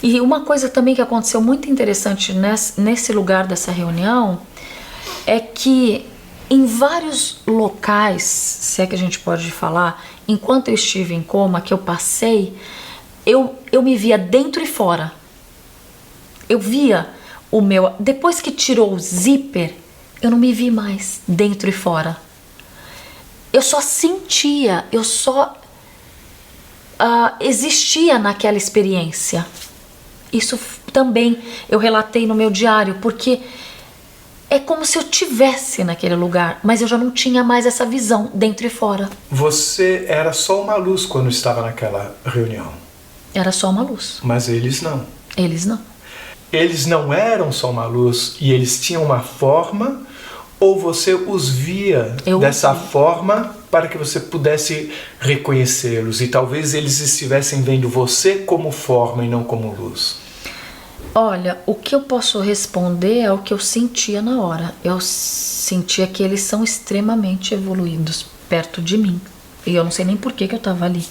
Speaker 2: E uma coisa também que aconteceu muito interessante nesse lugar dessa reunião é que em vários locais, se é que a gente pode falar, enquanto eu estive em coma, que eu passei, eu me via dentro e fora. Eu via o meu... Depois que tirou o zíper, eu não me vi mais dentro e fora. Eu só sentia, eu só existia naquela experiência. Isso também eu relatei no meu diário, porque é como se eu tivesse naquele lugar, mas eu já não tinha mais essa visão dentro e fora.
Speaker 3: Você era só uma luz quando estava naquela reunião.
Speaker 2: Era só uma luz.
Speaker 3: Mas eles não.
Speaker 2: Eles não.
Speaker 3: Eles não eram só uma luz e eles tinham uma forma, ou você os via dessa forma para que você pudesse reconhecê-los e talvez eles estivessem vendo você como forma e não como luz?
Speaker 2: Olha, o que eu posso responder é o que eu sentia na hora. Eu sentia que eles são extremamente evoluídos perto de mim. E eu não sei nem por que eu estava ali.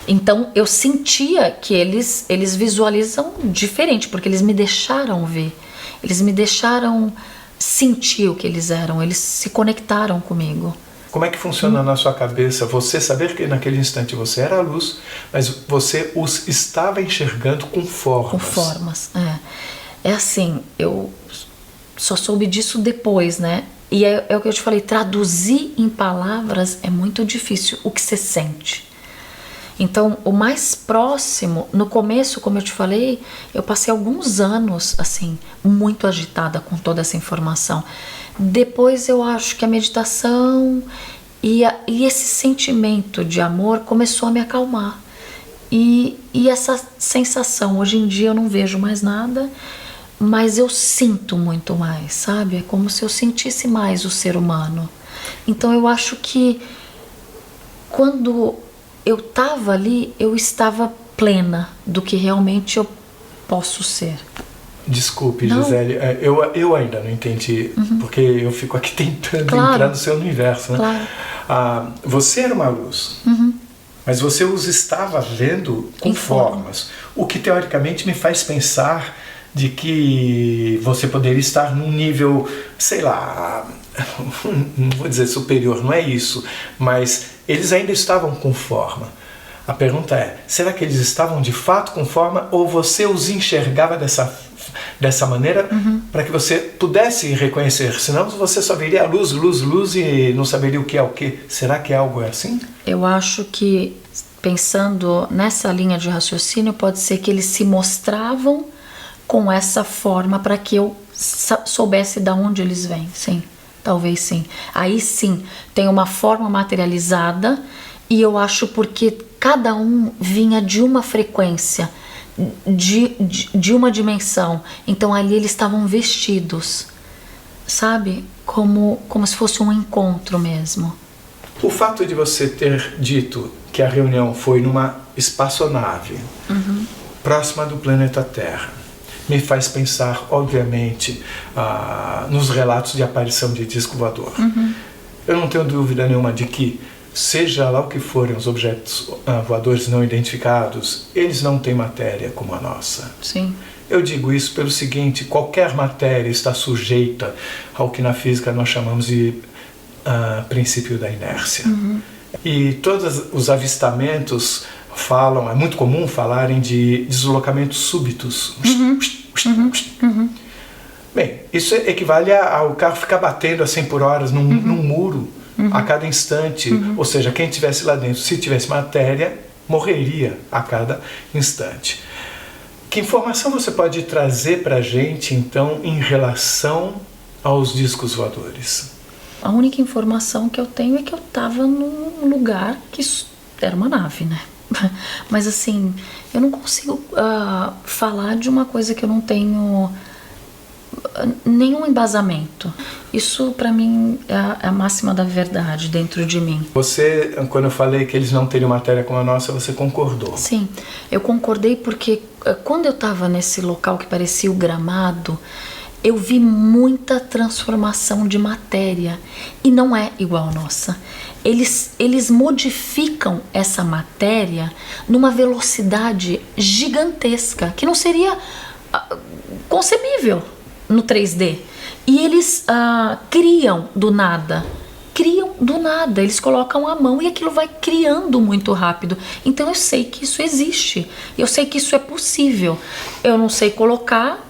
Speaker 2: Então eu sentia que eles visualizam diferente, porque eles me deixaram ver. Eles me deixaram sentir o que eles eram. Eles se conectaram comigo.
Speaker 3: Como é que funciona na sua cabeça você saber que naquele instante você era a luz, mas você os estava enxergando com formas?
Speaker 2: Com formas, é assim, eu só soube disso depois, né? E é o que eu te falei, traduzir em palavras é muito difícil o que você sente. Então, o mais próximo, no começo, como eu te falei, eu passei alguns anos, assim, muito agitada com toda essa informação. Depois eu acho que a meditação e esse sentimento de amor começou a me acalmar. E essa sensação, hoje em dia eu não vejo mais nada, mas eu sinto muito mais, sabe? É como se eu sentisse mais o ser humano. Então eu acho que quando eu estava ali, eu estava plena do que realmente eu posso ser.
Speaker 3: Desculpe, Gisele, eu ainda não entendi, porque eu fico aqui tentando entrar no seu universo, né?
Speaker 2: Claro.
Speaker 3: Você era uma luz, mas você os estava vendo com formas, o que teoricamente me faz pensar de que você poderia estar num nível, sei lá, não vou dizer superior, não é isso, mas eles ainda estavam com forma. A pergunta é, será que eles estavam de fato com forma ou você os enxergava dessa maneira para que você pudesse reconhecer? Senão você só veria luz, luz, luz e não saberia o que é o que. Será que algo é assim?
Speaker 2: Eu acho que, pensando nessa linha de raciocínio, pode ser que eles se mostravam com essa forma para que eu soubesse de onde eles vêm. Sim, talvez sim. Aí sim, tem uma forma materializada e eu acho porque cada um vinha de uma frequência, de uma dimensão. Então ali eles estavam vestidos, sabe? Como se fosse um encontro mesmo.
Speaker 3: O fato de você ter dito que a reunião foi numa espaçonave próxima do planeta Terra me faz pensar, obviamente, nos relatos de aparição de disco voador. Eu não tenho dúvida nenhuma de que, seja lá o que forem os objetos voadores não identificados, eles não têm matéria como a nossa.
Speaker 2: Sim.
Speaker 3: Eu digo isso pelo seguinte, qualquer matéria está sujeita ao que na física nós chamamos de princípio da inércia. E todos os avistamentos falam, é muito comum falarem de deslocamentos súbitos. Bem, isso equivale ao carro ficar batendo a 100 por hora num muro a cada instante. Ou seja, quem estivesse lá dentro, se tivesse matéria, morreria a cada instante. Que informação você pode trazer para a gente, então, em relação aos discos voadores?
Speaker 2: A única informação que eu tenho é que eu estava num lugar que era uma nave, né? Mas assim, eu não consigo falar de uma coisa que eu não tenho nenhum embasamento. Isso para mim é a máxima da verdade dentro de mim.
Speaker 3: Você, quando eu falei que eles não teriam matéria como a nossa, você concordou?
Speaker 2: Sim, eu concordei porque quando eu estava nesse local que parecia o gramado, eu vi muita transformação de matéria e não é igual a nossa. eles modificam essa matéria numa velocidade gigantesca, que não seria concebível no 3D. E eles criam do nada, eles colocam a mão e aquilo vai criando muito rápido. Então eu sei que isso existe, eu sei que isso é possível. Eu não sei colocar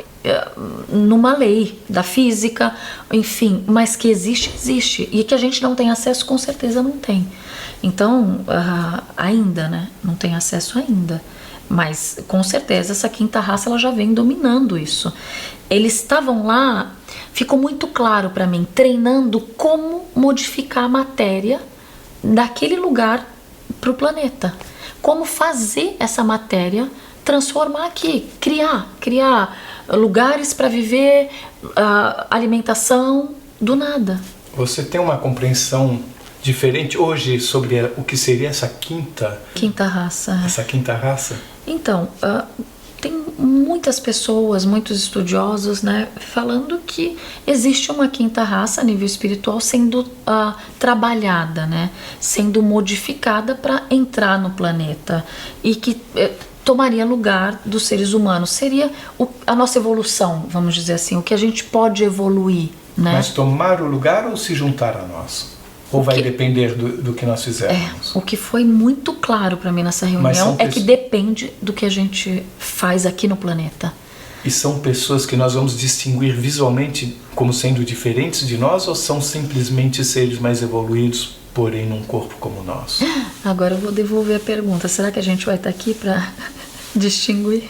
Speaker 2: numa lei da física, enfim, mas que existe. E que a gente não tem acesso, com certeza não tem. Então, ainda, né? Não tem acesso ainda. Mas, com certeza, essa quinta raça ela já vem dominando isso. Eles estavam lá, ficou muito claro para mim, treinando como modificar a matéria daquele lugar para o planeta. Como fazer essa matéria transformar aqui, criar lugares para viver, alimentação do nada.
Speaker 3: Você tem uma compreensão diferente hoje sobre o que seria essa quinta
Speaker 2: raça?
Speaker 3: Essa quinta raça?
Speaker 2: Então, tem muitas pessoas, muitos estudiosos, né, falando que existe uma quinta raça a nível espiritual sendo trabalhada, né, sendo modificada para entrar no planeta e que tomaria lugar dos seres humanos. Seria a nossa evolução, vamos dizer assim, o que a gente pode evoluir, né?
Speaker 3: Mas tomar o lugar ou se juntar a nós? Ou vai depender do que nós fizermos?
Speaker 2: O que foi muito claro para mim nessa reunião é que depende do que a gente faz aqui no planeta.
Speaker 3: E são pessoas que nós vamos distinguir visualmente como sendo diferentes de nós, ou são simplesmente seres mais evoluídos, porém num corpo como o nosso?
Speaker 2: Agora eu vou devolver a pergunta. Será que a gente vai estar aqui para distinguir?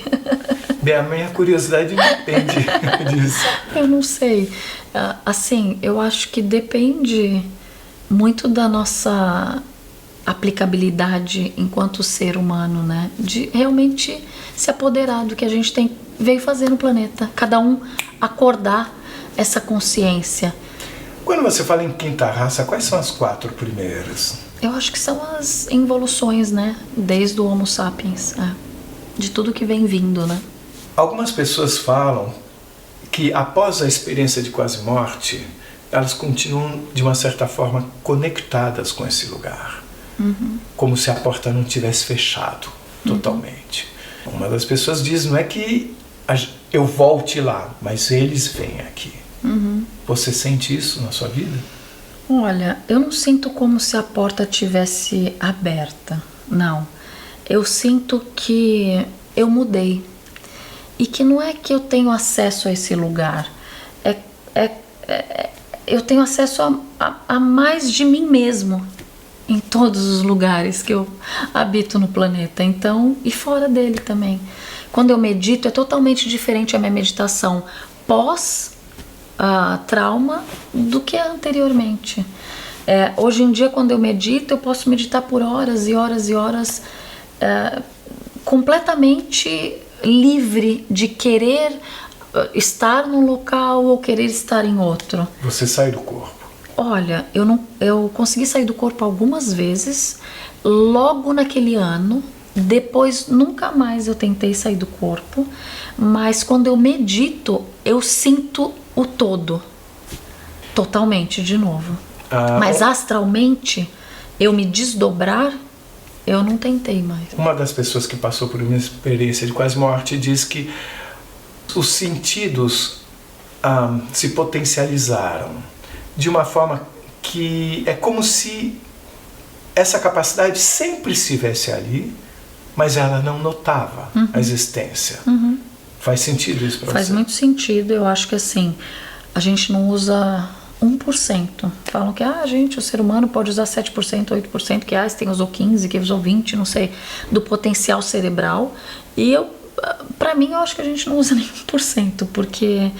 Speaker 3: Bem, a minha curiosidade depende disso.
Speaker 2: Eu não sei. Assim, eu acho que depende muito da nossa aplicabilidade enquanto ser humano, né? De realmente se apoderar do que a gente veio fazer no planeta. Cada um acordar essa consciência.
Speaker 3: Quando você fala em quinta raça, quais são as 4 primeiras?
Speaker 2: Eu acho que são as involuções, né? Desde o Homo sapiens, de tudo que vem vindo, né?
Speaker 3: Algumas pessoas falam que após a experiência de quase morte, elas continuam, de uma certa forma, conectadas com esse lugar.
Speaker 2: Uhum.
Speaker 3: Como se a porta não tivesse fechado totalmente. Uma das pessoas diz, não é que eu volte lá, mas eles vêm aqui.
Speaker 2: Uhum.
Speaker 3: Você sente isso na sua vida?
Speaker 2: Olha, eu não sinto como se a porta tivesse aberta, não. Eu sinto que eu mudei. E que não é que eu tenho acesso a esse lugar. Eu tenho acesso a mais de mim mesmo em todos os lugares que eu habito no planeta, então, e fora dele também. Quando eu medito, é totalmente diferente a minha meditação pós-trauma do que anteriormente. Hoje em dia, quando eu medito, eu posso meditar por horas e horas e horas, completamente livre de querer estar num local ou querer estar em outro.
Speaker 3: Você sai do corpo?
Speaker 2: Olha, eu consegui sair do corpo algumas vezes, logo naquele ano. Depois nunca mais eu tentei sair do corpo, mas quando eu medito, eu sinto o todo, totalmente de novo. Mas astralmente, eu me desdobrar, eu não tentei mais.
Speaker 3: Uma das pessoas que passou por uma experiência de quase morte diz que os sentidos se potencializaram de uma forma que é como se essa capacidade sempre estivesse ali, mas ela não notava a existência. Faz sentido isso para você?
Speaker 2: Faz muito sentido. Eu acho que assim, a gente não usa 1%. Falam que o ser humano pode usar 7%, 8%, que tem usou 15%, que usou 20%, não sei, do potencial cerebral. E para mim, eu acho que a gente não usa nem 1%, porque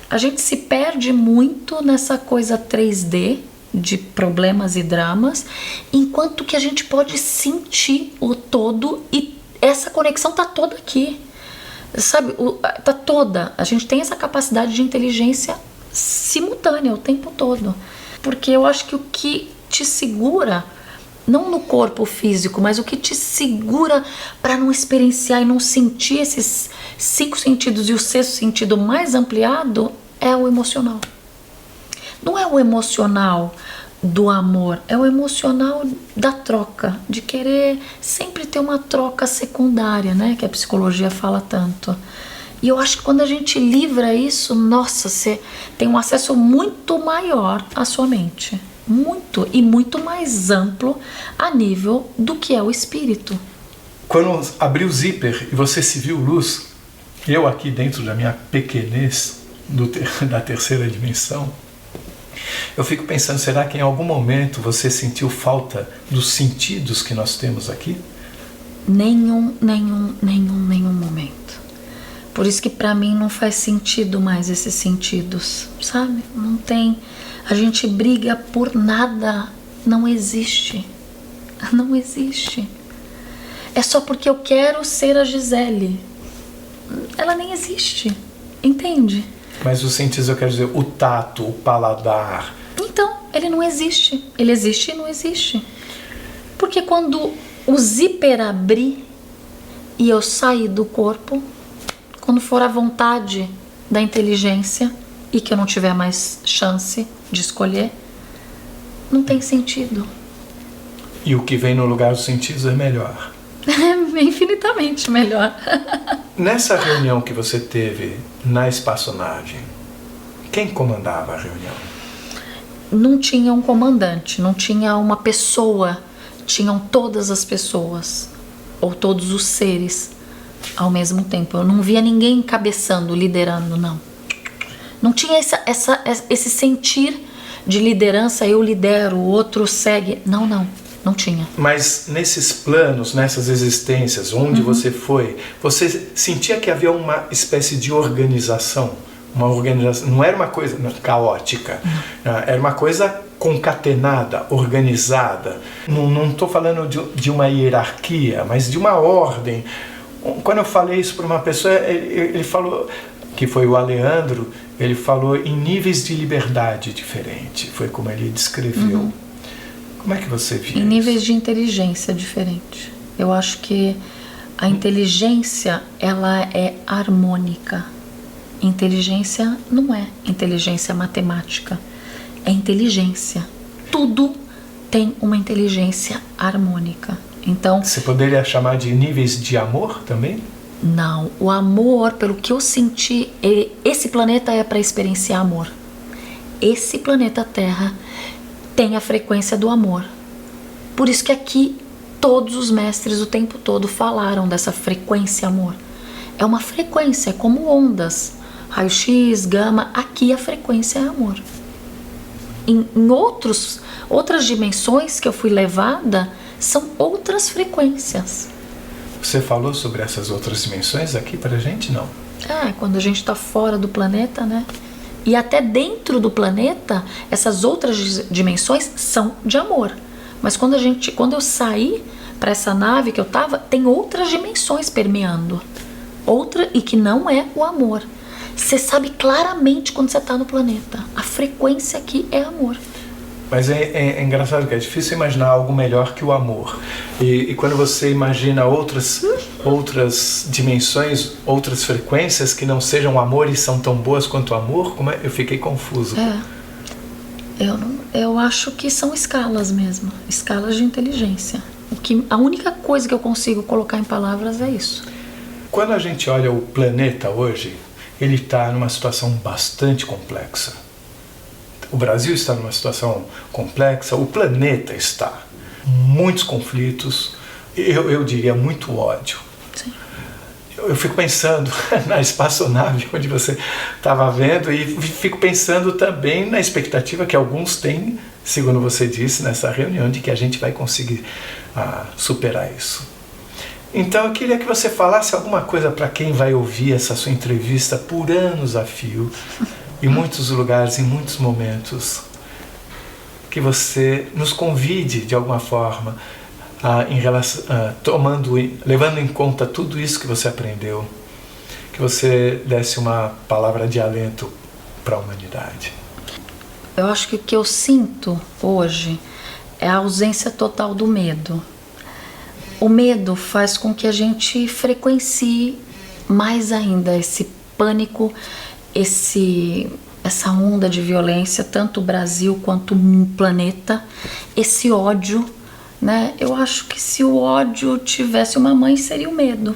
Speaker 2: a gente se perde muito nessa coisa 3D de problemas e dramas, enquanto que a gente pode sentir o todo, e essa conexão tá toda aqui, sabe? Tá toda. A gente tem essa capacidade de inteligência simultânea o tempo todo, porque eu acho que o que te segura, não no corpo físico, mas o que te segura para não experienciar e não sentir esses 5 sentidos e o 6º sentido mais ampliado é o emocional. Não é o emocional do amor, é o emocional da troca, de querer sempre ter uma troca secundária, né? Que a psicologia fala tanto. E eu acho que quando a gente livra isso, nossa, você tem um acesso muito maior à sua mente. Muito, e muito mais amplo a nível do que é o espírito.
Speaker 3: Quando abriu o zíper e você se viu luz, eu aqui dentro da minha pequenez da terceira dimensão, eu fico pensando, será que em algum momento você sentiu falta dos sentidos que nós temos aqui?
Speaker 2: Nenhum momento. Por isso que pra mim não faz sentido mais esses sentidos, sabe? Não tem. A gente briga por nada. Não existe. Não existe. É só porque eu quero ser a Gisele. Ela nem existe. Entende?
Speaker 3: Mas os sentidos, eu quero dizer, o tato, o paladar.
Speaker 2: Então, ele não existe. Ele existe e não existe. Porque quando o zíper abrir e eu sair do corpo, quando for a vontade da inteligência e que eu não tiver mais chance de escolher, não tem sentido.
Speaker 3: E o que vem no lugar dos sentidos é melhor.
Speaker 2: É infinitamente melhor.
Speaker 3: Nessa reunião que você teve na espaçonave, quem comandava a reunião?
Speaker 2: Não tinha um comandante, não tinha uma pessoa, tinham todas as pessoas, ou todos os seres ao mesmo tempo. Eu não via ninguém encabeçando, liderando, não. Não tinha esse sentir de liderança, eu lidero, o outro segue. Não tinha.
Speaker 3: Mas nesses planos, nessas existências, onde você foi, você sentia que havia uma espécie de organização? Uma organização, não era uma coisa caótica, era uma coisa concatenada, organizada. Não estou falando de uma hierarquia, mas de uma ordem. Quando eu falei isso para uma pessoa, ele falou, que foi o Aleandro, ele falou em níveis de liberdade diferente, foi como ele descreveu. Como é que você via
Speaker 2: em níveis de inteligência diferente. Eu acho que a inteligência, ela é harmônica. Inteligência não é inteligência matemática, é inteligência. Tudo tem uma inteligência harmônica. Então,
Speaker 3: você poderia chamar de níveis de amor também?
Speaker 2: Não, o amor, pelo que eu senti, esse planeta é para experienciar amor. Esse planeta Terra tem a frequência do amor. Por isso que aqui todos os mestres o tempo todo falaram dessa frequência amor. É uma frequência, é como ondas. Raio-X, gama, aqui a frequência é amor. Em outras dimensões que eu fui levada, são outras frequências.
Speaker 3: Você falou sobre essas outras dimensões aqui pra gente, não?
Speaker 2: Quando a gente está fora do planeta, né? E até dentro do planeta, essas outras dimensões são de amor. Mas quando eu saí para essa nave que eu tava, tem outras dimensões permeando. E que não é o amor. Você sabe claramente quando você está no planeta. A frequência aqui é amor.
Speaker 3: Mas é engraçado que é difícil imaginar algo melhor que o amor. E quando você imagina outras dimensões, outras frequências que não sejam amor e são tão boas quanto o amor, eu fiquei confuso.
Speaker 2: Eu acho que são escalas mesmo. Escalas de inteligência. A única coisa que eu consigo colocar em palavras é isso.
Speaker 3: Quando a gente olha o planeta hoje, ele está numa situação bastante complexa. O Brasil está numa situação complexa, o planeta está. Muitos conflitos, eu diria muito ódio.
Speaker 2: Sim.
Speaker 3: Eu fico pensando na espaçonave onde você estava vendo e fico pensando também na expectativa que alguns têm, segundo você disse nessa reunião, de que a gente vai conseguir superar isso. Então eu queria que você falasse alguma coisa para quem vai ouvir essa sua entrevista por anos a fio, em muitos lugares, em muitos momentos, que você nos convide de alguma forma, levando em conta tudo isso que você aprendeu, que você desse uma palavra de alento para a humanidade.
Speaker 2: Eu acho que o que eu sinto hoje é a ausência total do medo. O medo faz com que a gente frequencie mais ainda esse pânico, essa onda de violência, tanto o Brasil quanto o planeta, esse ódio, né? Eu acho que se o ódio tivesse uma mãe, seria o medo.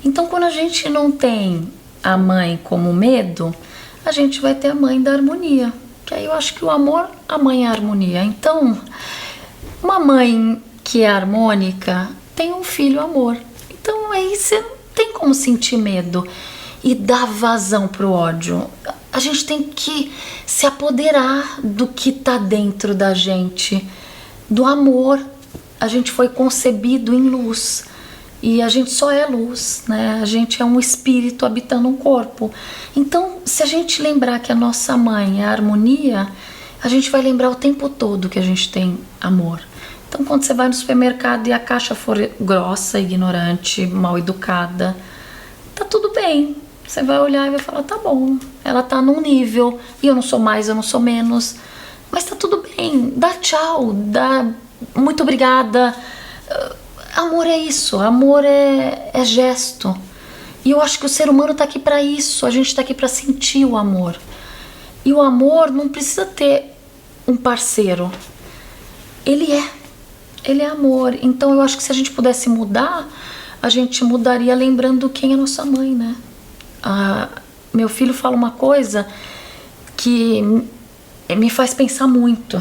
Speaker 2: Então, quando a gente não tem a mãe como medo, a gente vai ter a mãe da harmonia. Que aí eu acho que o amor, a mãe é a harmonia. Então, uma mãe que é harmônica tem um filho amor. Então aí você não tem como sentir medo e dar vazão pro ódio. A gente tem que se apoderar do que tá dentro da gente, do amor. A gente foi concebido em luz e a gente só é luz, né? A gente é um espírito habitando um corpo. Então, se a gente lembrar que a nossa mãe é a harmonia, a gente vai lembrar o tempo todo que a gente tem amor. Então, quando você vai no supermercado e a caixa for grossa, ignorante, mal educada, tá tudo bem. Você vai olhar e vai falar, tá bom, ela tá num nível, e eu não sou mais, eu não sou menos, mas tá tudo bem. Dá tchau, dá muito obrigada. Amor é isso, amor é gesto. E eu acho que o ser humano tá aqui pra isso, a gente tá aqui pra sentir o amor. E o amor não precisa ter um parceiro. Ele é amor. Então eu acho que se a gente pudesse mudar, a gente mudaria lembrando quem é nossa mãe, né? Meu filho fala uma coisa que me faz pensar muito.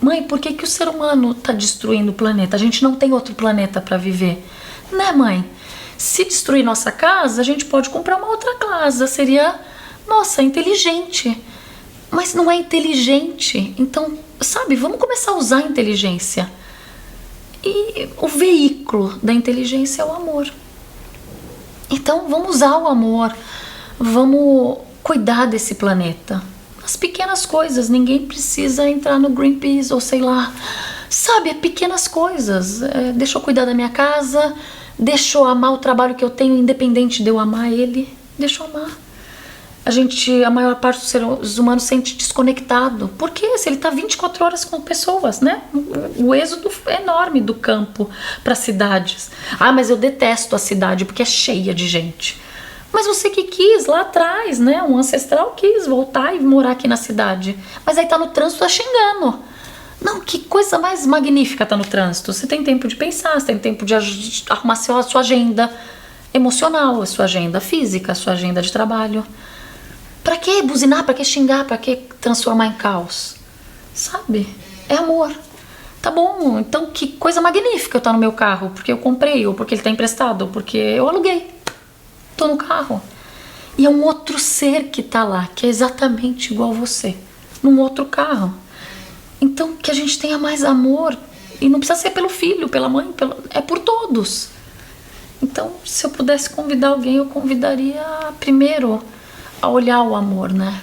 Speaker 2: Mãe, por que o ser humano tá destruindo o planeta? A gente não tem outro planeta para viver. Né, mãe? Se destruir nossa casa, a gente pode comprar uma outra casa. Seria, nossa, inteligente. Mas não é inteligente. Então, sabe, vamos começar a usar a inteligência. E o veículo da inteligência é o amor. Então vamos usar o amor, vamos cuidar desse planeta. As pequenas coisas, ninguém precisa entrar no Greenpeace ou sei lá. Sabe, é pequenas coisas. Deixa eu cuidar da minha casa, deixa eu amar o trabalho que eu tenho, independente de eu amar ele. Deixa eu amar. A maior parte dos seres humanos se sente desconectado. Por quê? Se ele tá 24 horas com pessoas, né? O êxodo é enorme do campo para cidades. Ah, mas eu detesto a cidade porque é cheia de gente. Mas você que quis lá atrás, né? Um ancestral quis voltar e morar aqui na cidade. Mas aí tá no trânsito, tá xingando. Não, que coisa mais magnífica tá no trânsito. Você tem tempo de pensar, você tem tempo de arrumar a sua agenda emocional, a sua agenda física, a sua agenda de trabalho. Pra que buzinar? Pra que xingar? Pra que transformar em caos? Sabe? É amor. Tá bom, então que coisa magnífica tá no meu carro. Porque eu comprei, ou porque ele tá emprestado, ou porque eu aluguei. Tô no carro. E é um outro ser que tá lá, que é exatamente igual a você. Num outro carro. Então que a gente tenha mais amor. E não precisa ser pelo filho, pela mãe, é por todos. Então, se eu pudesse convidar alguém, eu convidaria primeiro a olhar o amor, né?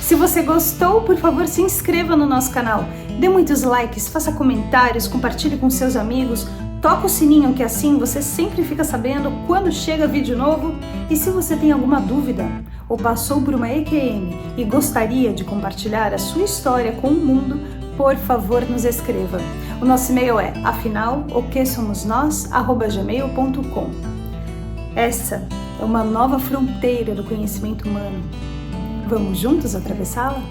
Speaker 1: Se você gostou, por favor, se inscreva no nosso canal. Dê muitos likes, faça comentários, compartilhe com seus amigos. Toca o sininho que assim você sempre fica sabendo quando chega vídeo novo. E se você tem alguma dúvida ou passou por uma EQM e gostaria de compartilhar a sua história com o mundo, por favor, nos escreva. O nosso e-mail é afinal.oquesomosnós@gmail.com. Essa é uma nova fronteira do conhecimento humano. Vamos juntos atravessá-la?